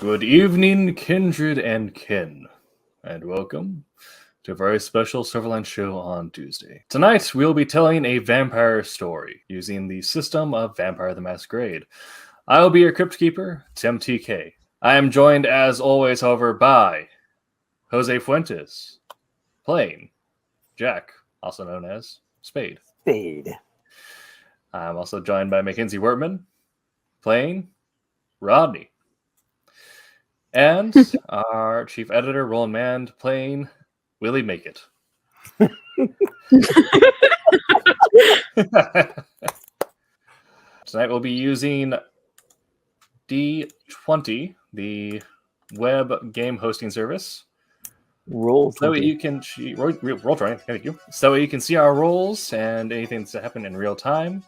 Good evening, kindred and kin, and welcome to a very special Silverline show on Tuesday. Tonight, we'll be telling a vampire story using the system of Vampire the Masquerade. I will be your Crypt Keeper, Tim TK. I am joined, as always, however, by Jose Fuentes, playing Jack, also known as Spade. I'm also joined by Mackenzie Wortman, playing Rodney. And our chief editor, Roland Mand, playing Willie Make It. Tonight we'll be using D20, the web game hosting service. Roll so you can roll 20. Thank you. So you can see our rolls and anything that's happened in real time.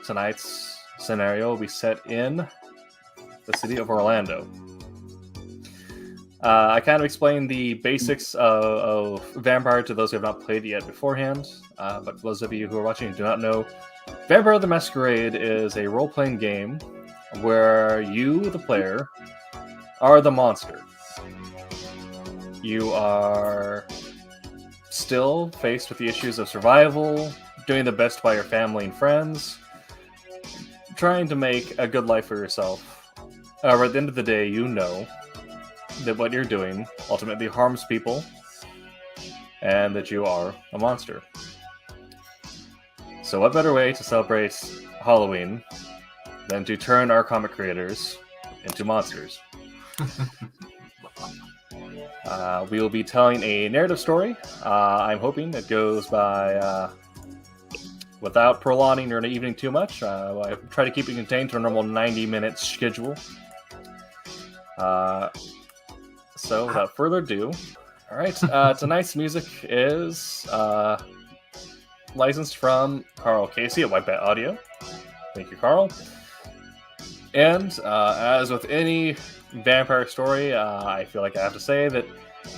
Tonight's scenario will be set in the city of Orlando. I kind of explained the basics of Vampire to those who have not played it yet beforehand, but those of you who are watching and do not know, Vampire the Masquerade is a role-playing game where you, the player, are the monster. You are still faced with the issues of survival, doing the best by your family and friends, trying to make a good life for yourself. However, at the end of the day, you know that what you're doing ultimately harms people and that you are a monster. So what better way to celebrate Halloween than to turn our comic creators into monsters? We will be telling a narrative story. I'm hoping it goes by without prolonging your evening too much. I try to keep it contained to a normal 90-minute schedule. So without further ado, all right, tonight's music is licensed from Carl Casey at White Bat Audio. Thank you, Carl. And as with any vampire story, I feel like I have to say that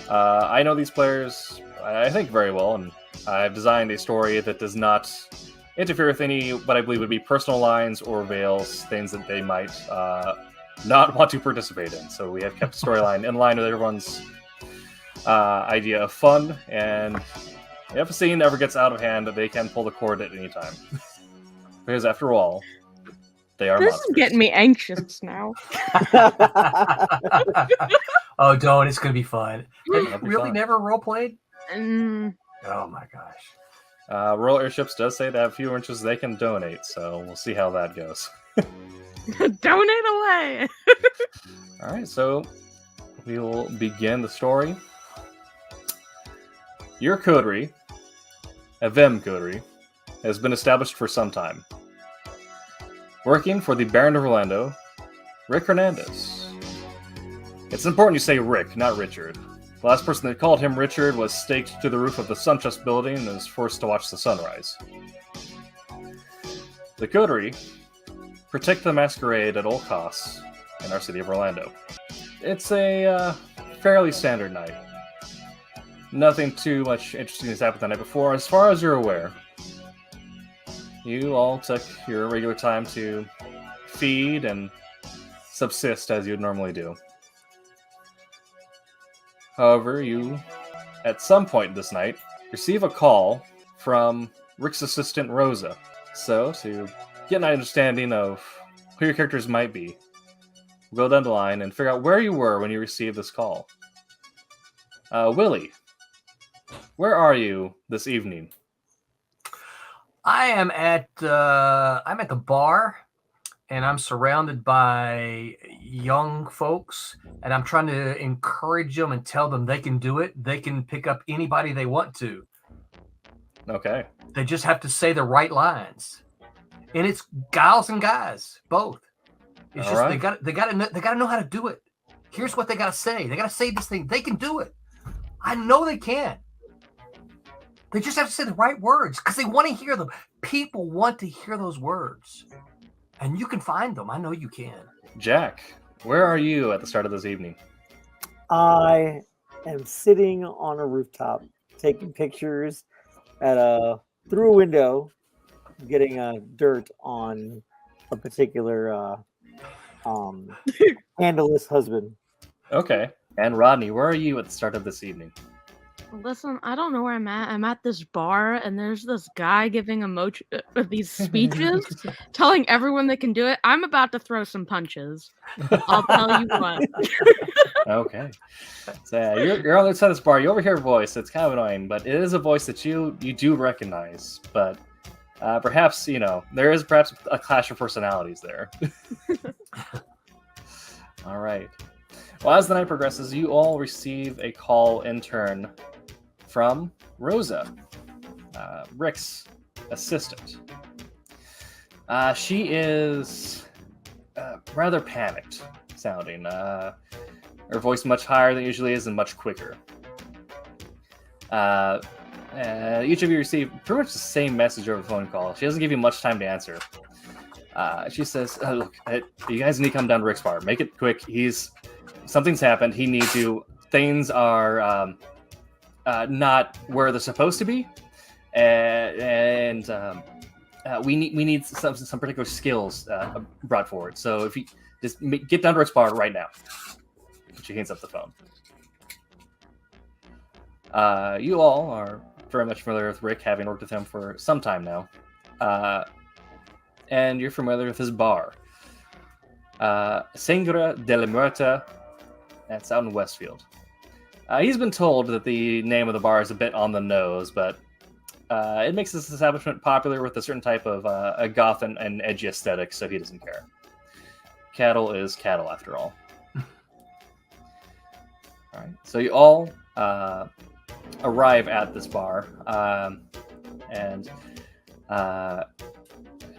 I know these players, I think, very well, and I've designed a story that does not interfere with any what I believe would be personal lines or veils things that they might not want to participate in. So we have kept the storyline in line with everyone's idea of fun, and if a scene ever gets out of hand, they can pull the cord at any time. Because after all, they are This monsters. is getting me anxious now. Oh, don't. It's going to be fun. Have you really fun. never role-played? Mm, Oh, my gosh. Royal Airships does say they have fewer inches they can donate, so we'll see how that goes. donate away. All right, so we will begin the story. Your coterie, a VEM coterie, has been established for some time. Working for the Baron of Orlando, Rick Hernandez. It's important you say Rick, not Richard. The last person that called him Richard was staked to the roof of the Suntrust building and was forced to watch the sunrise. The coterie protect the masquerade at all costs in our city of Orlando. It's a fairly standard night. Nothing too much interesting has happened the night before. As far as you're aware, you all took your regular time to feed and subsist as you'd normally do. However, you, at some point this night, receive a call from Rick's assistant, Rosa. So, to get an understanding of who your characters might be, we'll go down the line and figure out where you were when you received this call. Willie, where are you this evening? I am at the bar, and I'm surrounded by young folks, and I'm trying to encourage them and tell them they can do it. They can pick up anybody they want to. Okay. They just have to say the right lines. And it's gals and guys, both. It's All just right. they gotta know how to do it. Here's what they gotta say. They gotta say this thing. They can do it. I know they can. They just have to say the right words because they want to hear them. People want to hear those words. And you can find them. I know you can. Jack, where are you at the start of this evening? I am sitting on a rooftop taking pictures through a window, getting dirt on a particular handleless husband. Okay. And Rodney, where are you at the start of this evening? Listen, I don't know where I'm at. I'm at this bar, and there's this guy giving these speeches, telling everyone they can do it. I'm about to throw some punches. I'll tell you what. Okay. So yeah, you're on the other side of this bar. You overhear a voice. It's kind of annoying, but it is a voice that you do recognize. But perhaps there is perhaps a clash of personalities there. All right. Well, as the night progresses, you all receive a call in turn from Rosa, Rick's assistant. She is rather panicked sounding. Her voice much higher than it usually is and much quicker. Each of you receive pretty much the same message over a phone call. She doesn't give you much time to answer. She says, look, you guys need to come down to Rick's bar. Make it quick. Something's happened. He needs you. Things are not where they're supposed to be. And we need some particular skills brought forward. So if you just get down to Rick's bar right now. She hangs up the phone. You all are very much familiar with Rick, having worked with him for some time now. And you're familiar with his bar. Sangre de la Muerta. That's out in Westfield. He's been told that the name of the bar is a bit on the nose, but it makes this establishment popular with a certain type of a goth and edgy aesthetic, so he doesn't care. Cattle is cattle, after all. All right, so you all arrive at this bar and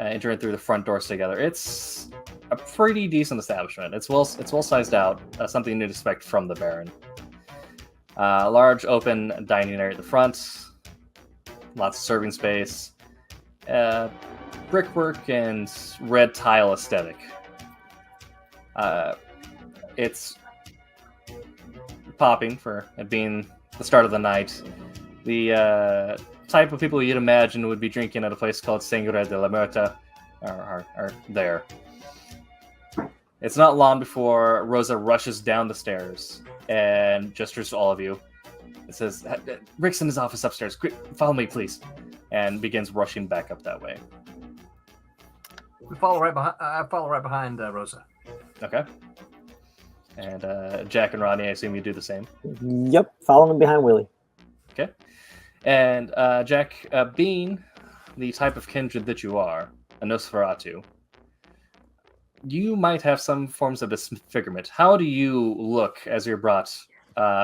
enter through the front doors together. It's a pretty decent establishment. It's well sized out, something you'd expect from the Baron. Large open dining area at the front, lots of serving space, brickwork and red tile aesthetic. It's popping for it being the start of the night. The type of people you'd imagine would be drinking at a place called Sangre de la Muerta are there. It's not long before Rosa rushes down the stairs and gestures to all of you. It says, Rick's in his office upstairs. Quick, follow me, please. And begins rushing back up that way. I follow right behind Rosa. Okay. And Jack and Rodney, I assume you do the same. Yep, following behind Willie. Okay. And Jack, being the type of kindred that you are, a Nosferatu, you might have some forms of disfigurement. How do you look as you're brought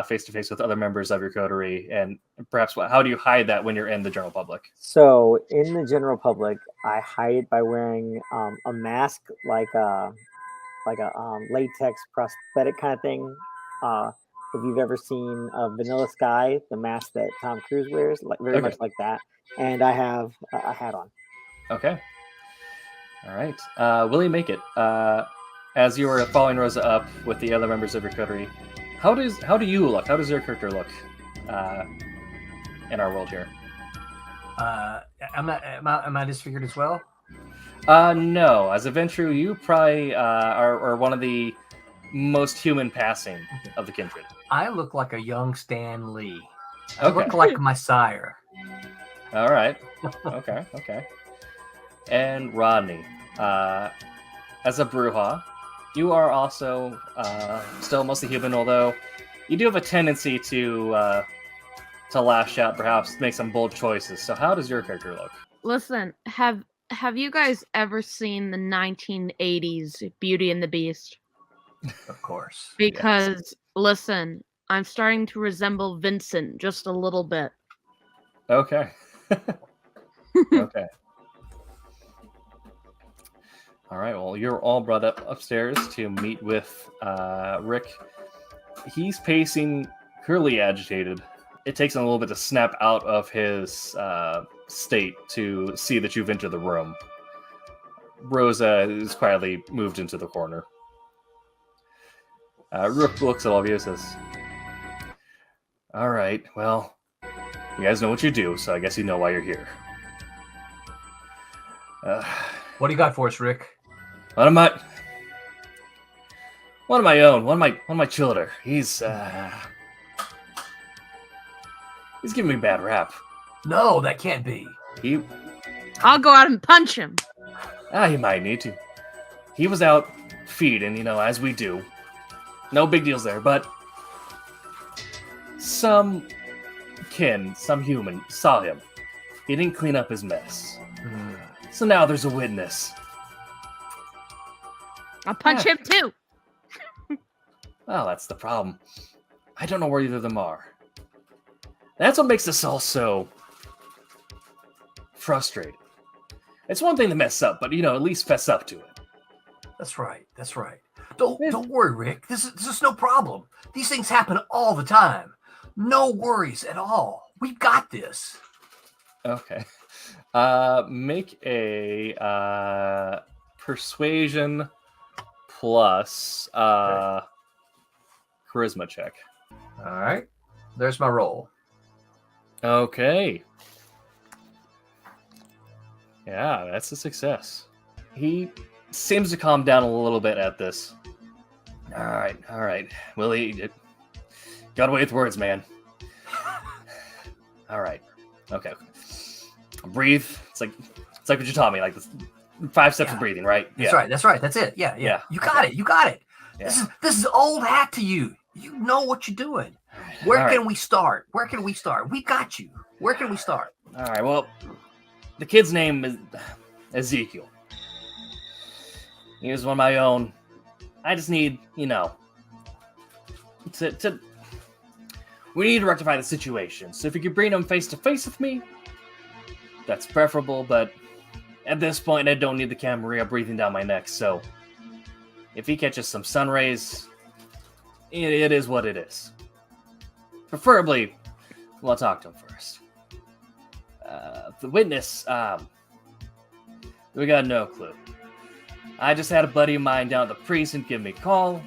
face to face with other members of your coterie, and perhaps how do you hide that when you're in the general public? So in the general public, I hide it by wearing a mask, like a latex prosthetic kind of thing. If you've ever seen Vanilla Sky, the mask that Tom Cruise wears, very much like that, and I have a hat on. Okay. All right. Will you make it? As you are following Rosa up with the other members of your coterie, how do you look? How does your character look in our world here? Am I disfigured as well? No. As a Ventru, you probably are one of the most human passing of the kindred. I look like a young Stan Lee. I look like my sire. All right. Okay. And Rodney, as a Bruja, you are also still mostly human, although you do have a tendency to lash out, perhaps make some bold choices. So how does your character look? Listen, have you guys ever seen the 1980s Beauty and the Beast? Of course. Because, listen, I'm starting to resemble Vincent just a little bit. Okay. Okay. All right, well, you're all brought up upstairs to meet with Rick. He's pacing, clearly agitated. It takes him a little bit to snap out of his state to see that you've entered the room. Rosa is quietly moved into the corner. Rick looks at all of you and says, all right, well, you guys know what you do, so I guess you know why you're here. What do you got for us, Rick? What am I? One of my own. One of my children. He's giving me a bad rap. No, that can't be. I'll go out and punch him. He might need to. He was out feeding, as we do. No big deals there, but some human saw him. He didn't clean up his mess. So now there's a witness. I'll punch him too. Well, that's the problem. I don't know where either of them are. That's what makes this all so frustrating. It's one thing to mess up, but at least fess up to it. That's right. That's right. Don't worry, Rick. This is no problem. These things happen all the time. No worries at all. We've got this. Okay. Make a persuasion plus charisma check. All right. There's my roll. Okay. Yeah, that's a success. He seems to calm down a little bit at this. All right. Willie, got away with words, man. All right. Okay. Breathe. It's like what you taught me, like this 5 steps of breathing, right? That's right. That's right. That's it. Yeah. You got it. You got it. Yeah. This is old hat to you. You know what you're doing. Where can we start? We got you. Where can we start? All right. Well, the kid's name is Ezekiel. He was one of my own. I just need, we need to rectify the situation. So if you could bring him face to face with me, that's preferable. But at this point, I don't need the Camarilla breathing down my neck. So if he catches some sun rays, it is what it is. Preferably, we'll talk to him first. The witness, we got no clue. I just had a buddy of mine down at the precinct give me a call,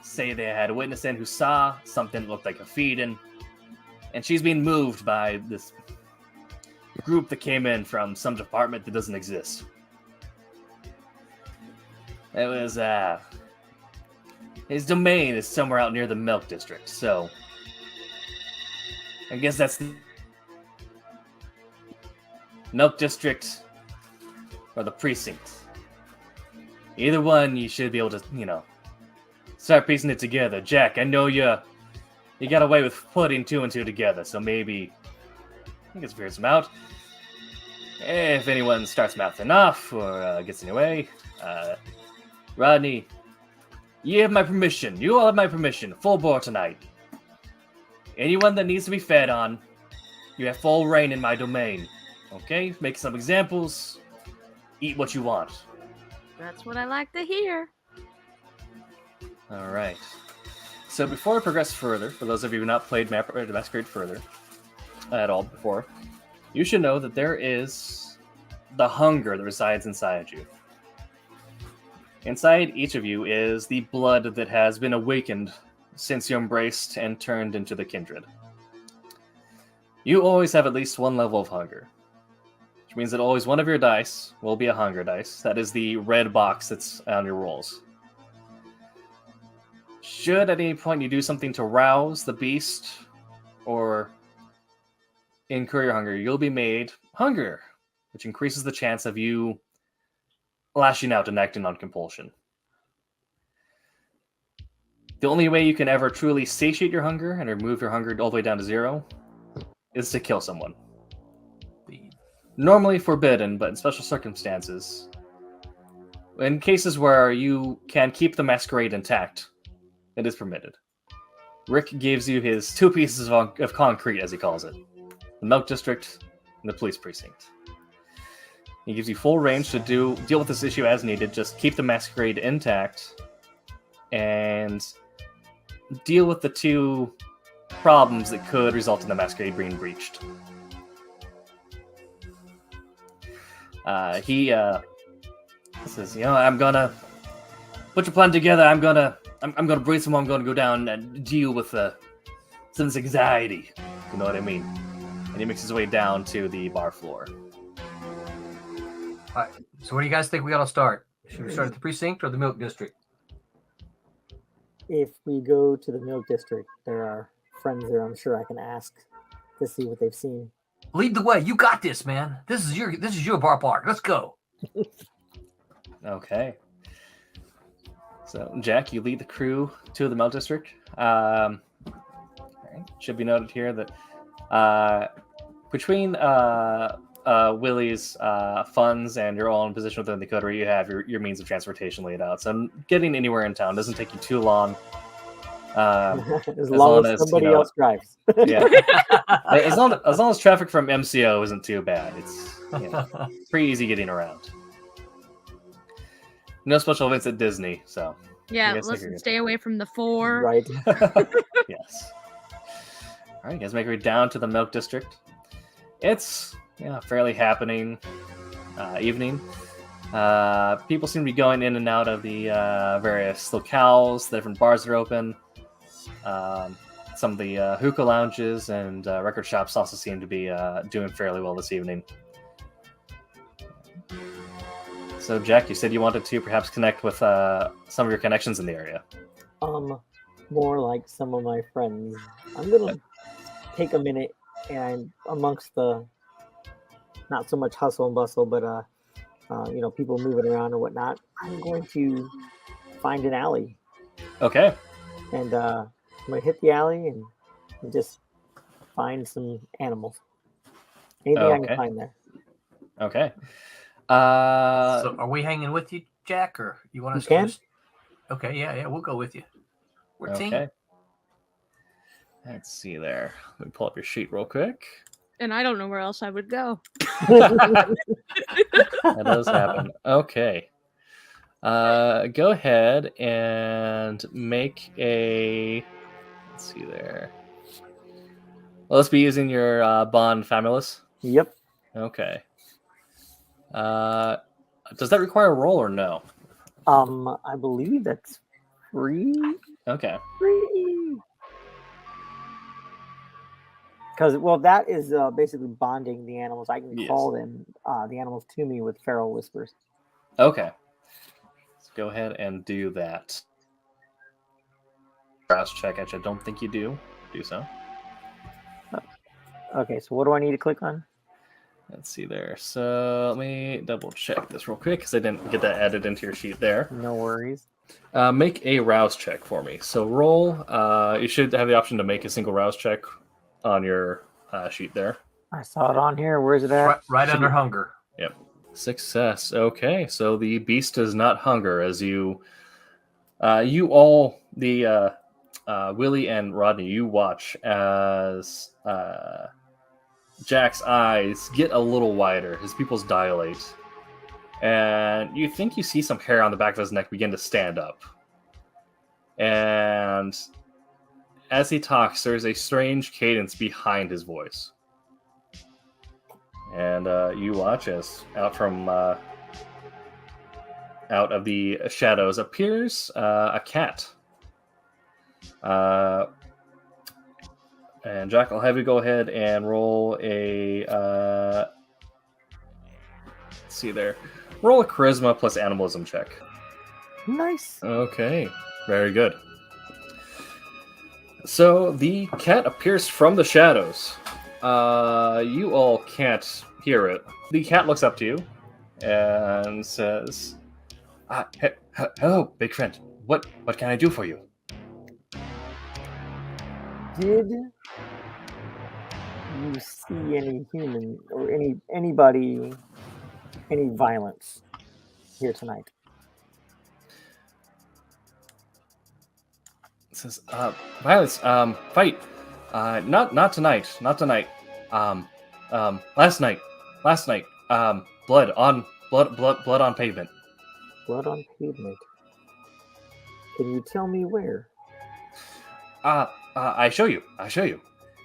say they had a witness in who saw something that looked like a feed-in, and she's being moved by this group that came in from some department that doesn't exist. It was, his domain is somewhere out near the Milk District, so I guess that's the Milk District or the precinct. Either one, you should be able to, start piecing it together. Jack, I know you got away with putting 2 and 2 together, so maybe I can figure some out. If anyone starts mouthing off or gets in your way, Rodney, you have my permission. You all have my permission. Full bore tonight. Anyone that needs to be fed on, you have full reign in my domain. Okay? Make some examples. Eat what you want. That's what I like to hear. All right. So before I progress further, for those of you who have not played Vampire the Masquerade further at all before, you should know that there is the hunger that resides inside you. Inside each of you is the blood that has been awakened since you embraced and turned into the kindred. You always have at least one level of hunger, which means that always one of your dice will be a hunger dice. That is the red box that's on your rolls. Should at any point you do something to rouse the beast or incur your hunger, you'll be made hungrier, which increases the chance of you lashing out and acting on compulsion. The only way you can ever truly satiate your hunger and remove your hunger all the way down to 0 is to kill someone. Normally forbidden, but in special circumstances. In cases where you can keep the masquerade intact, it is permitted. Rick gives you his 2 pieces of concrete, as he calls it. The Milk District and the Police Precinct. He gives you full range to deal with this issue as needed. Just keep the masquerade intact and deal with the 2 problems that could result in the masquerade being breached. He says, I'm gonna put your plan together. I'm gonna breathe some more. I'm gonna go down and deal with some anxiety. You know what I mean? And he makes his way down to the bar floor. All right. So where do you guys think we ought to start? Should we start at the precinct or the Milk District? if we go to the Milk District, there are friends there. I'm sure I can ask to see what they've seen. Lead the way. You got this, man. This is your bar park. Let's go. Okay. So, Jack, you lead the crew to the Melt District. Right. Should be noted here that between Willie's funds and your own position within the coterie, you have your means of transportation laid out. So, getting anywhere in town doesn't take you too long. As long as somebody else drives. Yeah. as long as traffic from MCO isn't too bad, it's pretty easy getting around. No special events at Disney, so Yeah, listen, stay away from the 4. Right. Yes. All right, you guys make your way down to the Milk District. It's fairly happening evening. People seem to be going in and out of the various locales. The different bars are open. Some of the hookah lounges and record shops also seem to be doing fairly well this evening. So, Jack, you said you wanted to perhaps connect with some of your connections in the area. More like some of my friends. I'm gonna take a minute and amongst the not so much hustle and bustle, but people moving around or whatnot, I'm going to find an alley. Okay. And I'm gonna hit the alley and just find some animals. Anything I can find there. Okay. So are we hanging with you, Jack, or you want us to just... Okay, yeah, we'll go with you. We're a team. Let's see there. Let me pull up your sheet real quick. And I don't know where else I would go. That does happen. Okay. Go ahead and make a... Let's see there. Well, let's be using your Bond Famulus. Yep. Okay. Does that require a roll or no? I believe that's free. Okay. Free. Because that is basically bonding the animals. I can call them the animals to me with feral whispers. Okay. Let's go ahead and do that. Browse check, actually, I don't think you do. Do so. Okay, so what do I need to click on? Let's see there. So let me double check this real quick because I didn't get that added into your sheet there. No worries. Make a rouse check for me. So roll. You should have the option to make a single rouse check on your sheet there. I saw it on here. Where is it at? Right under hunger. Yep. Success. Okay, so the beast does not hunger as you all, the Willie and Rodney, you watch as Jack's eyes get a little wider, his pupils dilate, and you think you see some hair on the back of his neck begin to stand up. And as he talks, there's a strange cadence behind his voice. And you watch as out of the shadows appears a cat. And Jack, I'll have you go ahead and roll a... let's see there. Roll a charisma plus animalism check. Nice. Okay, very good. So the cat appears from the shadows. You all can't hear it. The cat looks up to you and says, "Hello, big friend. What can I do for you?" Did you see any human or anybody, any violence here tonight? It says, violence, fight. Not tonight. Last night. Blood on pavement. Blood on pavement. Can you tell me where? I show you.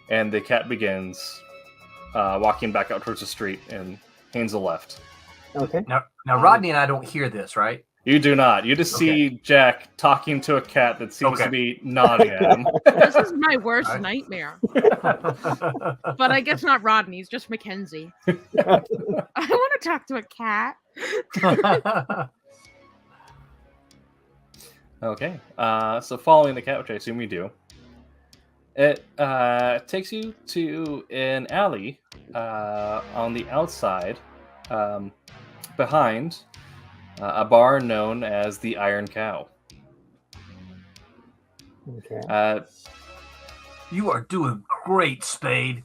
And the cat begins walking back out towards the street and hands a left. Okay. Now Rodney and I don't hear this, right? You do not. You just see Jack talking to a cat that seems to be nodding at him. This is my worst nightmare. But I guess not Rodney's, just Mackenzie. I want to talk to a cat. Okay. So following the cat, which I assume you do, it takes you to an alley on the outside, behind a bar known as the Iron Cow. Okay. You are doing great, Spade.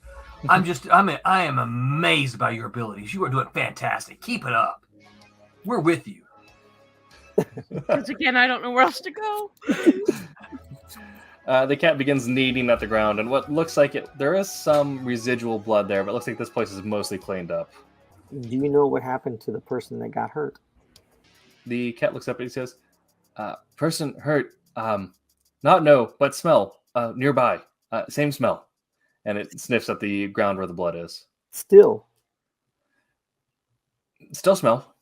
I am amazed by your abilities. You are doing fantastic. Keep it up. We're with you. Because again, I don't know where else to go. The cat begins kneading at the ground, and what looks like there is some residual blood there, but it looks like this place is mostly cleaned up. Do you know what happened to the person that got hurt? The cat looks up and he says, person hurt, not know, but smell, nearby, same smell. And it sniffs at the ground where the blood is. Still smell.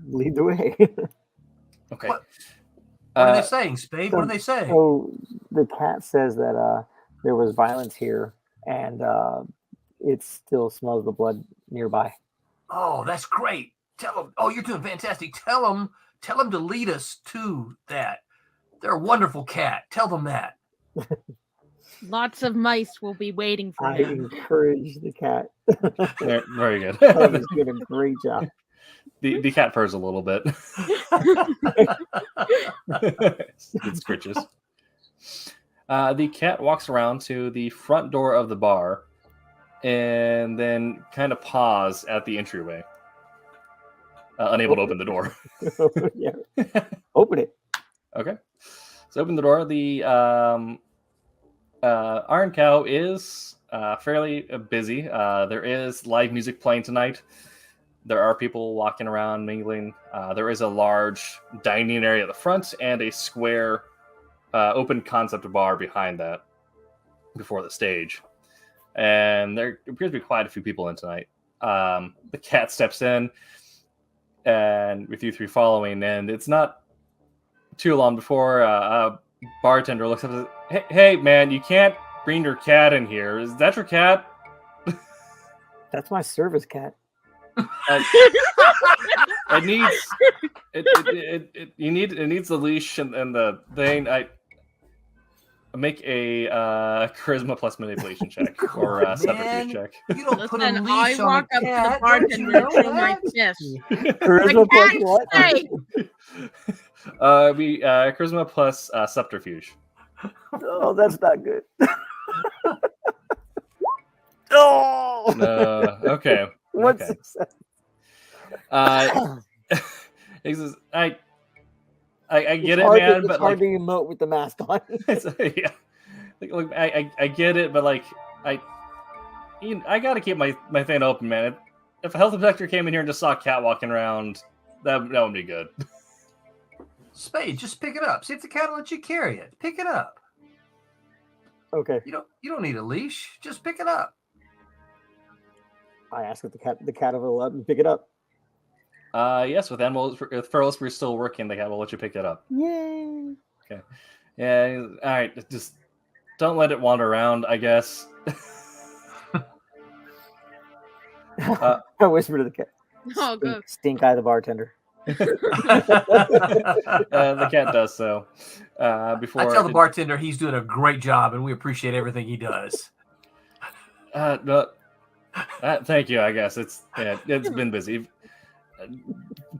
Lead the way. Okay. What are they saying, Spade? What are they saying? So the cat says that there was violence here, and it still smells the blood nearby. Oh, that's great. Tell them. Oh, you're doing fantastic. Tell them to lead us to that. They're a wonderful cat. Tell them that. Lots of mice will be waiting for I him. encourage the cat. Very good. He's doing a great job. The cat purrs a little bit. It scritches. The cat walks around to the front door of the bar and then kind of paws at the entryway. Unable to open the door. Yeah. Open it. Okay. So open the door. The Iron Cow is fairly busy. There is live music playing tonight. There are people walking around, mingling. There is a large dining area at the front and a square open concept bar behind that, before the stage. And there appears to be quite a few people in tonight. The cat steps in, and with you three following, and it's not too long before a bartender looks up and says, hey, man, you can't bring your cat in here. Is that your cat? That's my service cat. It needs the leash and the thing. I make a charisma plus manipulation check or a subterfuge check. You don't put a Listen, leash I on walk a up to the cat. bartender Don't and you show know my that? fist. Charisma plus cat what? say- Charisma plus subterfuge. Oh, that's not good. Oh. Okay. What Okay. success? He says, I get it, hard man, it's but hard like, to emote with the mask on. yeah, look, I get it, but like, I gotta keep my thing open, man. If a health inspector came in here and just saw a cat walking around, that would be good. Spade, just pick it up. See if the cat will let you carry it. Pick it up. Okay. You don't need a leash. Just pick it up. I ask if the cat will let me pick it up. Yes, with animals, if Furless we're still working, the cat will let you pick it up. Yay! Okay. Yeah. All right. Just don't let it wander around, I guess. I whisper to the cat. Oh, go. Stink eye the bartender. The cat does so. Before I tell the bartender he's doing a great job, and we appreciate everything he does. Thank you. I guess it's been busy.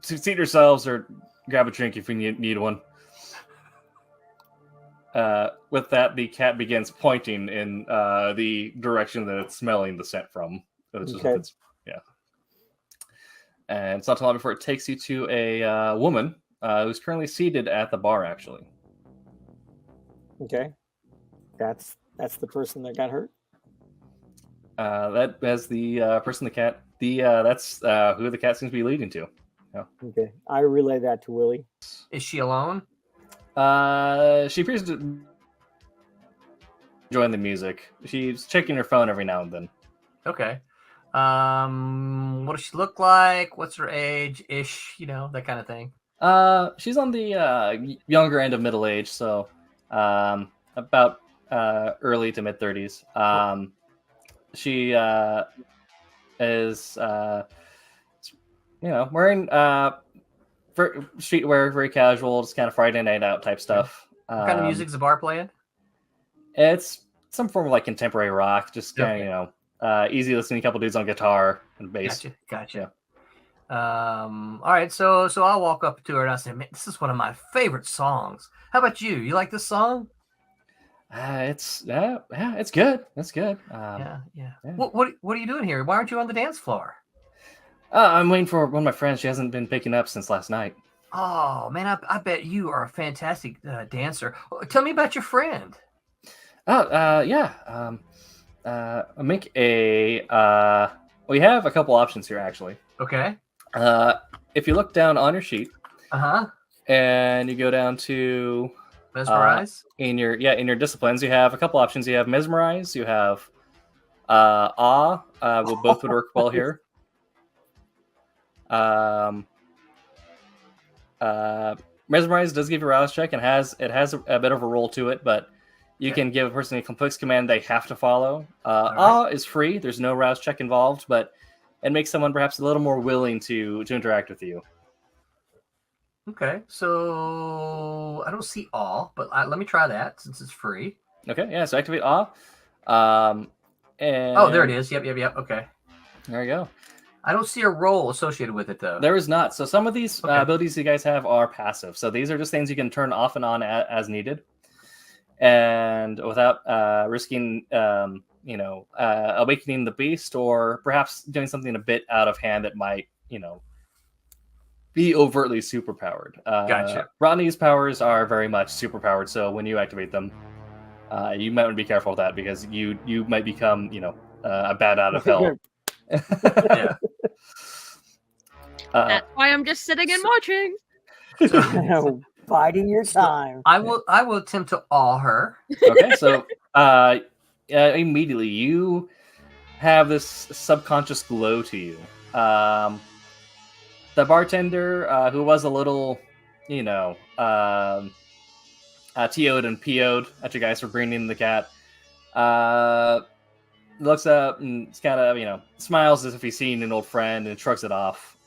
Seat yourselves or grab a drink if you need one. With that, the cat begins pointing in the direction that it's smelling the scent from. Okay. And it's not too long before it takes you to a woman who's currently seated at the bar, actually. Okay. That's the person that got hurt. That as the person the cat that's who the cat seems to be leading to. Yeah. Okay. I relay that to Willie. Is she alone? She appears to enjoy the music. She's checking her phone every now and then. Okay. What does she look like? What's her age? Ish, that kind of thing. She's on the younger end of middle age, so about early to mid 30s. She is wearing very streetwear, very casual, just kind of Friday night out type stuff. What kind of music's the bar playing? It's some form of like contemporary rock, just kind of Okay. easy listening. A couple dudes on guitar and bass. Gotcha. All right, so I'll walk up to her and I say, "Man, this is one of my favorite songs. How about you? You like this song?" It's good. It's good. Yeah. What are you doing here? Why aren't you on the dance floor? I'm waiting for one of my friends. She hasn't been picking up since last night. Oh man, I bet you are a fantastic dancer. Tell me about your friend. Yeah. Make a. We have a couple options here actually. Okay. If you look down on your sheet, and you go down to Mesmerize. In your disciplines, you have a couple options. You have mesmerize. You have awe. Both would work well here. Mesmerize does give you a rouse check and has a bit of a roll to it, but you can give a person a complex command they have to follow. Awe is free. There's no rouse check involved, but it makes someone perhaps a little more willing to interact with you. Okay, so I don't see awe, but let me try that since it's free. Okay, yeah, so activate awe. And oh, there it is. Yep. Okay. There you go. I don't see a roll associated with it though. There is not. So some of these abilities you guys have are passive. So these are just things you can turn off and on as needed, and without risking, awakening the beast or perhaps doing something a bit out of hand that might, be overtly superpowered. Gotcha. Rodney's powers are very much superpowered. So when you activate them, you might want to be careful with that because you might become, a bat out of hell. Yeah. That's why I'm just sitting and watching. So, biding your time. I will attempt to awe her. Okay, so immediately you have this subconscious glow to you. The bartender, who was a little, TO'd and PO'd at you guys for bringing the cat, looks up and it's kind of, smiles as if he's seen an old friend and shrugs it off.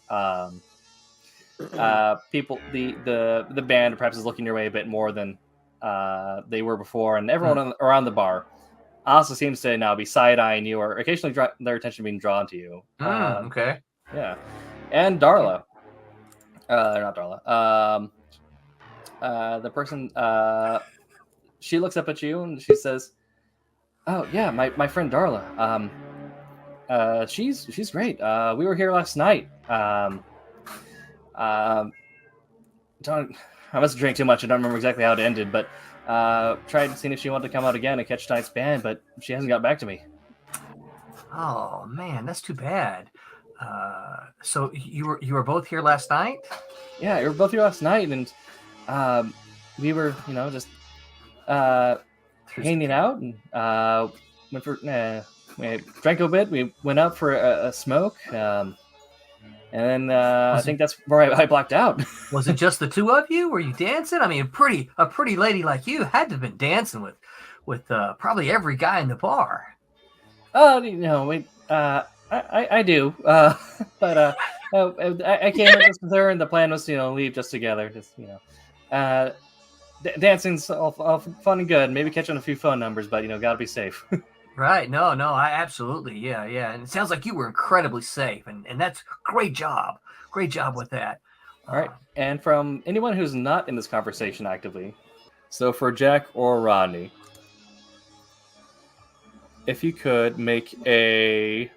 People, the band perhaps is looking your way a bit more than they were before, and everyone around the bar also seems to now be side-eyeing you or occasionally their attention being drawn to you. Okay. Yeah. And Darla. Not Darla. The person, she looks up at you and she says, "Oh yeah, my friend Darla. She's great. We were here last night. I must have drank too much. I don't remember exactly how it ended, but tried seeing if she wanted to come out again and catch tonight's band, but she hasn't got back to me." Oh man, that's too bad. So you were both here last night? Yeah, we were both here last night, and we were, just hanging out, and went for we drank a bit. We went out for a smoke, and then I think that's where I blacked out. Was it just the two of you? Were you dancing? I mean, a pretty lady like you had to have been dancing with probably every guy in the bar. I do, but I came with her, and the plan was to leave just together. Just dancing's all fun and good. Maybe catching a few phone numbers, but gotta be safe. Right? No, I absolutely, yeah. And it sounds like you were incredibly safe, and that's great job with that. All right, and from anyone who's not in this conversation actively, so for Jack or Rodney, if you could make a.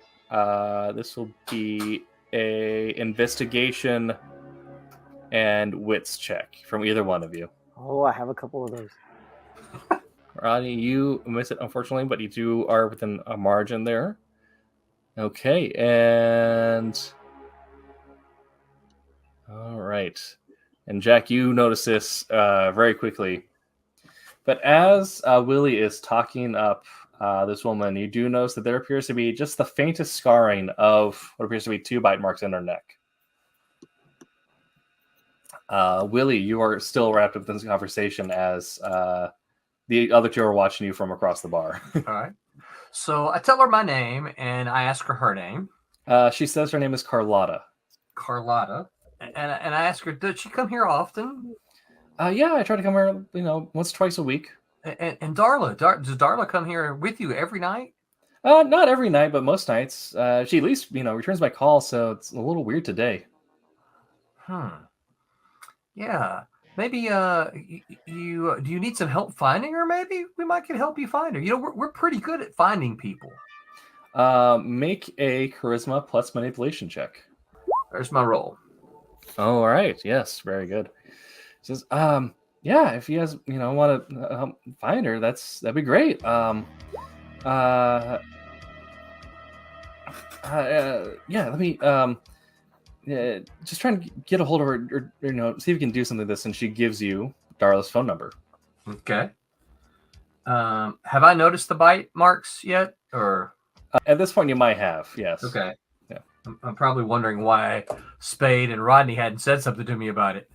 This will be a investigation and wits check from either one of you. Oh, I have a couple of those. Rodney, you miss it, unfortunately, but you are within a margin there. Okay, and... All right. And Jack, you notice this very quickly. But as Willie is talking up this woman, you do notice that there appears to be just the faintest scarring of what appears to be 2 bite marks in her neck. Willie, you are still wrapped up in this conversation as the other two are watching you from across the bar. All right. So I tell her my name and I ask her name. She says her name is Carlotta. Carlotta. And I asked her, does she come here often? Yeah, I try to come here, once, twice a week. And Darla, does Darla come here with you every night? Not every night, but most nights. She at least, returns my call, so it's a little weird today. Yeah. Maybe you do you need some help finding her? Maybe we might can help you find her. We're pretty good at finding people. Make a charisma plus manipulation check. There's my roll. Oh, all right. Yes, very good. Says, yeah, if you guys, want to help find her, that'd be great. Yeah, let me, just trying to get a hold of her, or see if we can do something with this. And she gives you Darla's phone number. Okay. Have I noticed the bite marks yet, or? At this point, you might have, yes. Okay. Yeah. I'm probably wondering why Spade and Rodney hadn't said something to me about it.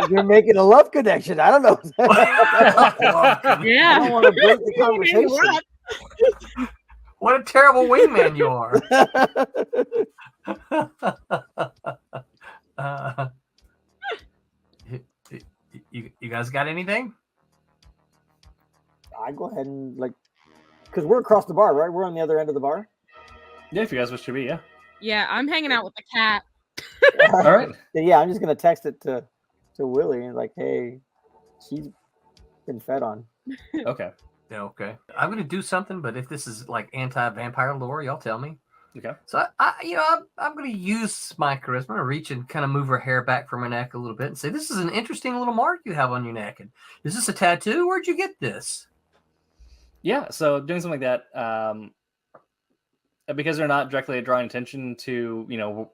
You're making a love connection. I don't know. Yeah. I don't want to break the conversation. What a terrible wingman you are. You guys got anything? I go ahead and because we're across the bar, right? We're on the other end of the bar. Yeah, if you guys wish to be, yeah. Yeah, I'm hanging out with the cat. All right. Yeah, I'm just gonna text it to Willie and hey, she's been fed on. Okay. Yeah, okay. I'm gonna do something, but if this is anti-vampire lore, y'all tell me. Okay. So I'm gonna use my charisma to reach and kind of move her hair back from her neck a little bit and say, "This is an interesting little mark you have on your neck. And is this a tattoo? Where'd you get this?" Yeah. So doing something like that, because they're not directly drawing attention to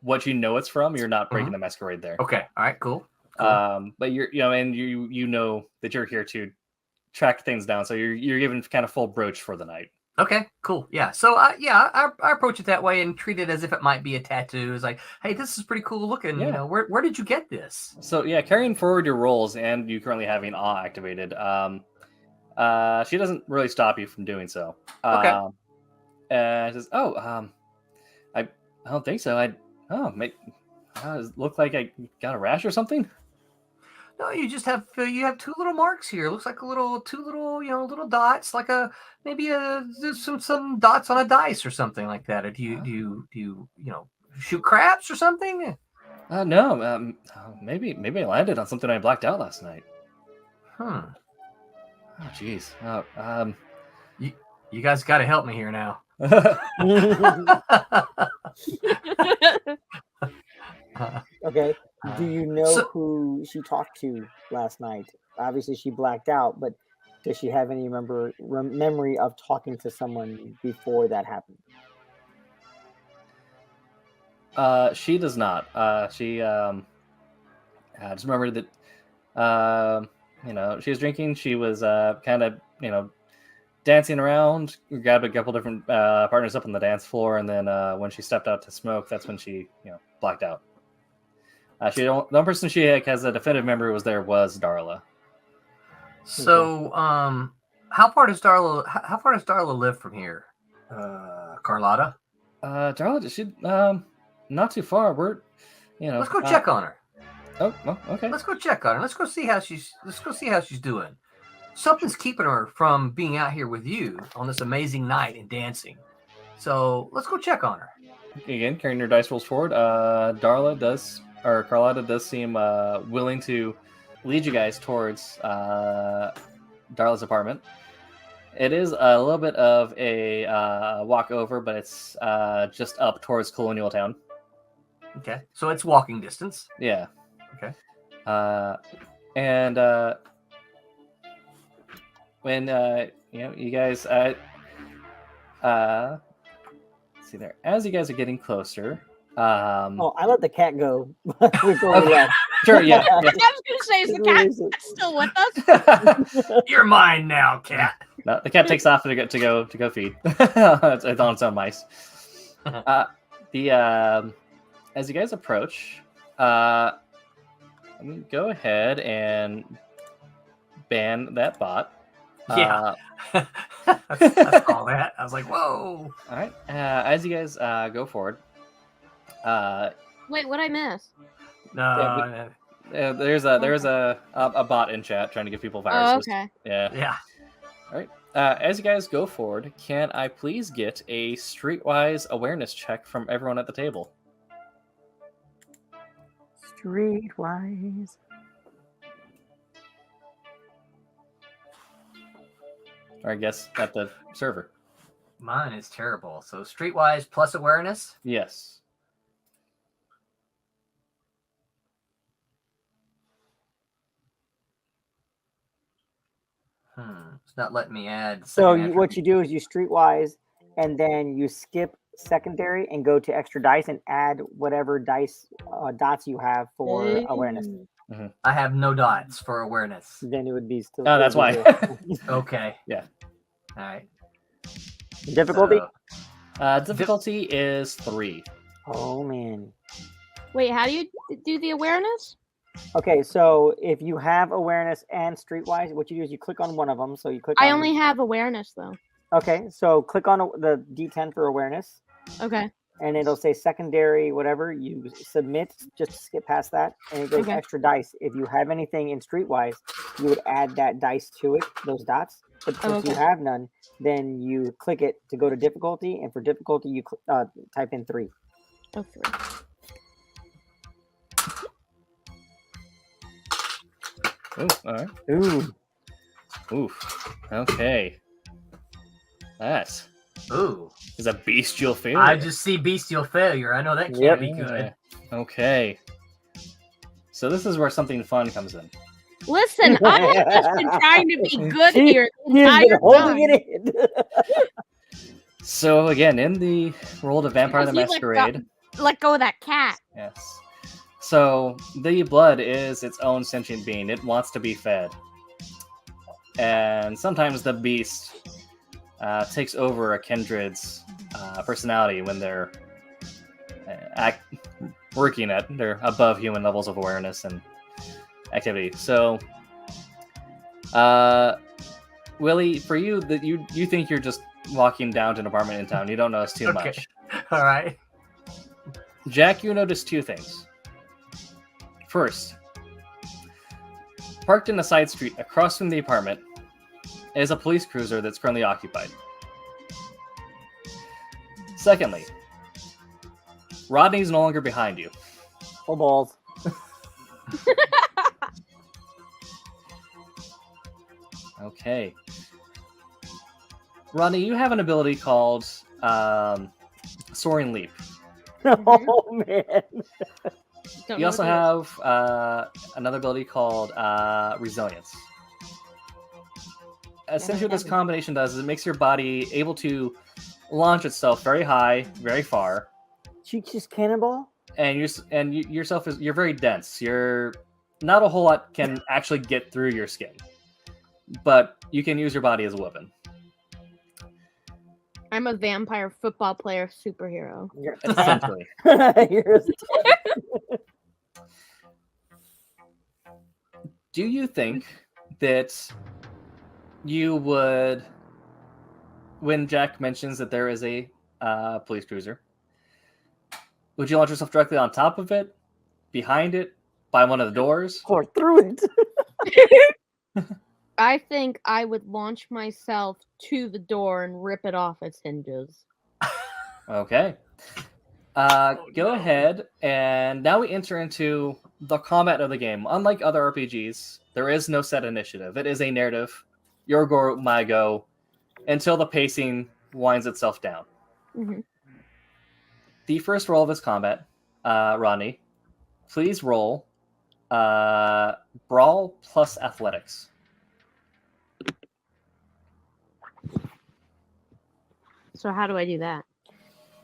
what it's from, you're not breaking the masquerade there. Okay. All right. Cool. But you're and you know that you're here to track things down, so you're given kind of full brooch for the night. Okay, cool. Yeah. So I approach it that way and treat it as if it might be a tattoo. It's like, hey, this is pretty cool looking. Yeah. Where did you get this? So yeah, carrying forward your rolls and you currently having awe activated, she doesn't really stop you from doing so. Okay. And says, I don't think so. Does it look like I got a rash or something? No, you just have two little marks here. It looks like two little little dots, maybe some dots on a dice or something like that. Or do you shoot craps or something? No. Maybe I landed on something I blacked out last night. Oh, jeez. You guys got to help me here now. Okay. Do you know who she talked to last night? Obviously, she blacked out, but does she have any memory of talking to someone before that happened? She does not. She just remembered that she was drinking. She was kind of dancing around, grabbed a couple different partners up on the dance floor, and then when she stepped out to smoke, that's when she blacked out. The only person she has a definitive memory was Darla. So, how far does Darla live from here? Carlotta? Darla, she not too far. We're let's go check on her. Oh, well, okay. Let's go check on her. Let's go see how she's doing. Something's keeping her from being out here with you on this amazing night and dancing. So let's go check on her. Again, carrying your dice rolls forward. Carlotta does seem willing to lead you guys towards Darla's apartment. It is a little bit of a walk over, but it's just up towards Colonial Town. Okay, so it's walking distance. Yeah. Okay. And when you guys see there, as you guys are getting closer. I let the cat go. Okay. Sure, yeah. I was gonna say, is the cat still with us? You're mine now, cat. No, the cat takes off to go feed. It's on its own mice. As you guys approach, I'm gonna go ahead and ban that bot. Yeah. That's all that. I was like, whoa. All right. As you guys go forward, Wait, what I miss? No. there's a bot in chat trying to give people Oh, viruses. okay. Yeah. Yeah. All right. As you guys go forward, can I please get a streetwise awareness check from everyone at the table? Streetwise. Or I guess at the server. Mine is terrible. So streetwise plus awareness. Yes. It's not letting me add. So second what you attribute. do is you streetwise, and then you skip secondary and go to extra dice and add whatever dice dots you have for awareness. I have no dots for awareness. Then it would be still. Oh, that's why. Okay. Yeah. All right. Difficulty? Difficulty is 3. Oh man. Wait, how do you do the awareness? Okay, so if you have awareness and streetwise, what you do is you click on one of them. So you click. I on, only have awareness though. Okay, so click on the D10 for awareness, Okay. and it'll say secondary, whatever. You submit, just skip past that, and it goes Okay. extra dice. If you have anything in streetwise, you would add that dice to it, those dots. But since you okay. have none, then you click it to go to difficulty, and for difficulty, you type in 3. Oh, 3. Ooh, all right. Ooh. Oof. Okay. That Ooh. is a bestial failure. I just see bestial failure. I know that can't Yep. be good. Okay. So this is where something fun comes in. Listen, I have just been trying to be good here the You've been entire holding time. it in. So again, in the world of Vampire the Because you Masquerade, Let go of that cat. yes. So the blood is its own sentient being. It wants to be fed, and sometimes the beast takes over a kindred's personality when they're working at their above human levels of awareness and activity. So, Willie, for you, that you think you're just walking down to an apartment in town. You don't notice too Okay. much. All right. Jack, you notice 2 things. First, parked in a side street across from the apartment is a police cruiser that's currently occupied. Secondly, Rodney's no longer behind you. Oh, balls. Okay. Rodney, you have an ability called Soaring Leap. Oh, man. Don't You know also what it have another ability called Resilience. Essentially, what this combination does is it makes your body able to launch itself very high, very far, Cheeky's cannonball? and you're very dense. You're not a whole lot can actually get through your skin, but you can use your body as a weapon. is. I'm a vampire football player superhero. You're Essentially. You're Do you think that you would, when Jack mentions that there is a police cruiser, would you launch yourself directly on top of it, behind it, by one of the doors? or through it. I think I would launch myself to the door and rip it off its hinges. Okay. Go ahead, and now we enter into the combat of the game. Unlike other RPGs, there is no set initiative. It is a narrative. Your go, my go, until the pacing winds itself down. Mhm. The first roll of this combat, Ronnie, please roll Brawl plus Athletics. So how do I do that?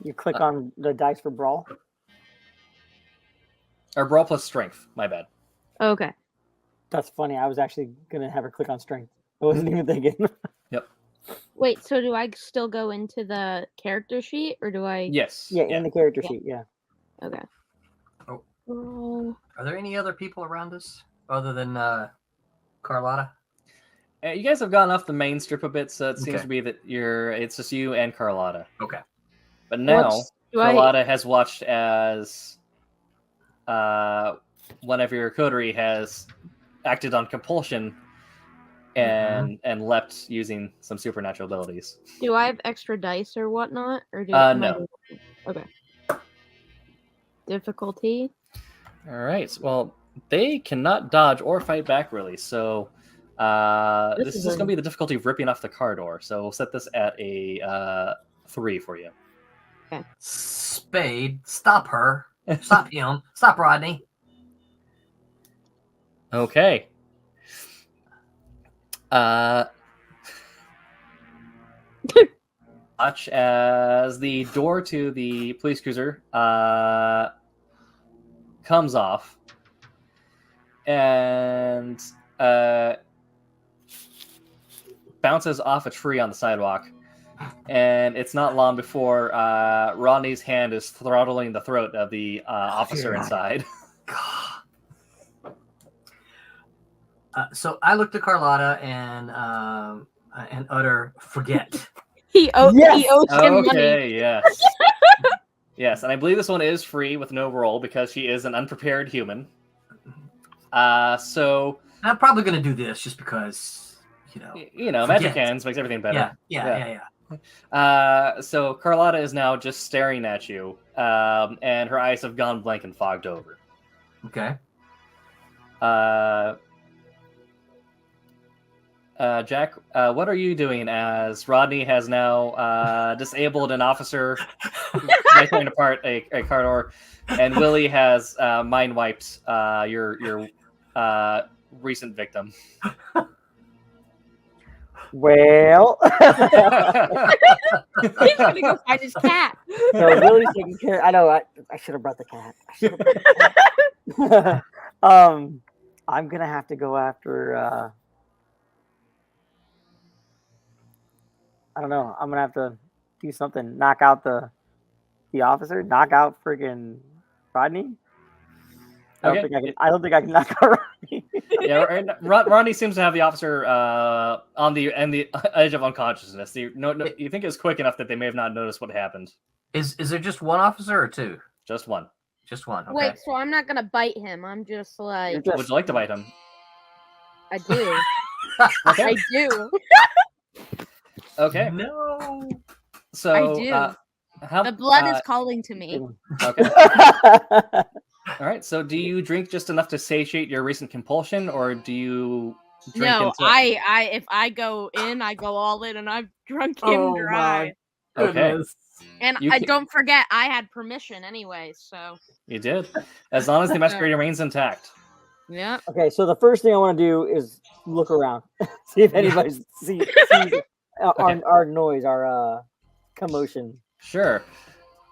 You click on the dice for brawl. Or Brawl plus Strength, my bad. Okay. That's funny. I was actually gonna have her click on strength. I wasn't even thinking. Wait, so do I still go into the character sheet or do I? Yes. Yeah, in the character Yeah. sheet. Yeah. Okay. Oh. Roll. Are there any other people around us other than Carlotta? You guys have gone off the main strip a bit, so it seems Okay. to be that it's just you and Carlotta. Okay. But now Do I- Carlotta has watched as one of your coterie has acted on compulsion and leapt using some supernatural abilities. Do I have extra dice or whatnot? Or do No. Okay. Difficulty. All right. Well, they cannot dodge or fight back really, so this is just going to be the difficulty of ripping off the car door. So we'll set this at a 3 for you. Spade, stop her. Stop him. Stop Rodney. Okay. Watch as the door to the police cruiser comes off and bounces off a tree on the sidewalk. And it's not long before Rodney's hand is throttling the throat of the officer inside. So I looked at Carlotta and utter forget. He owes him money. Okay, yes. Yes, and I believe this one is free with no roll because she is an unprepared human. So I'm probably going to do this just because, magic hands makes everything better. Yeah. So Carlotta is now just staring at you, and her eyes have gone blank and fogged over. Okay. Jack, what are you doing as Rodney has now disabled an officer by tearing apart a car door, and Willie has mind wiped your recent victim? Well, He's gonna go find his cat. so Willie's taking care. I know. I should have brought the cat. I'm gonna have to go after. I don't know. I'm gonna have to do something. Knock out the officer. Knock out friggin' Rodney. I don't think I can knock out Rodney. Yeah, Rodney seems to have the officer on the edge of unconsciousness. You think it's quick enough that they may have not noticed what happened. Is there just one officer or two? Just one. Just one. Okay. Wait, so I'm not gonna bite him. I'm just like Would you like to bite him? I do. Okay. I do. Okay. No. So I do. The blood is calling to me. Okay. All right. So, do you drink just enough to satiate your recent compulsion, or do you drink No, until... if I go in, I go all in, and I've drunk him dry. Okay. And don't forget, I had permission anyway, so You did, as long as the masquerade remains intact. yeah. Okay, so the first thing I want to do is look around, see if anybody sees our noise, our commotion. Sure.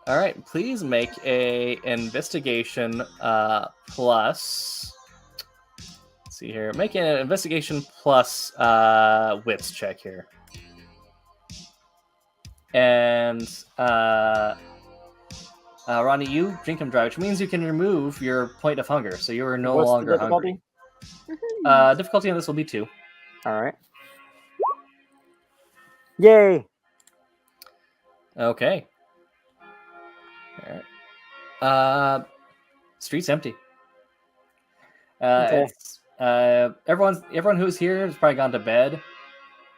All right. Please make a investigation plus. Let's see here. Make an investigation plus wits check here. And Ronnie, you drink him dry, which means you can remove your point of hunger, so you are no What's longer the difficulty? hungry. Difficulty on this will be 2. All right. Yay! Okay. All right. Street's empty. Okay. Everyone who's here has probably gone to bed,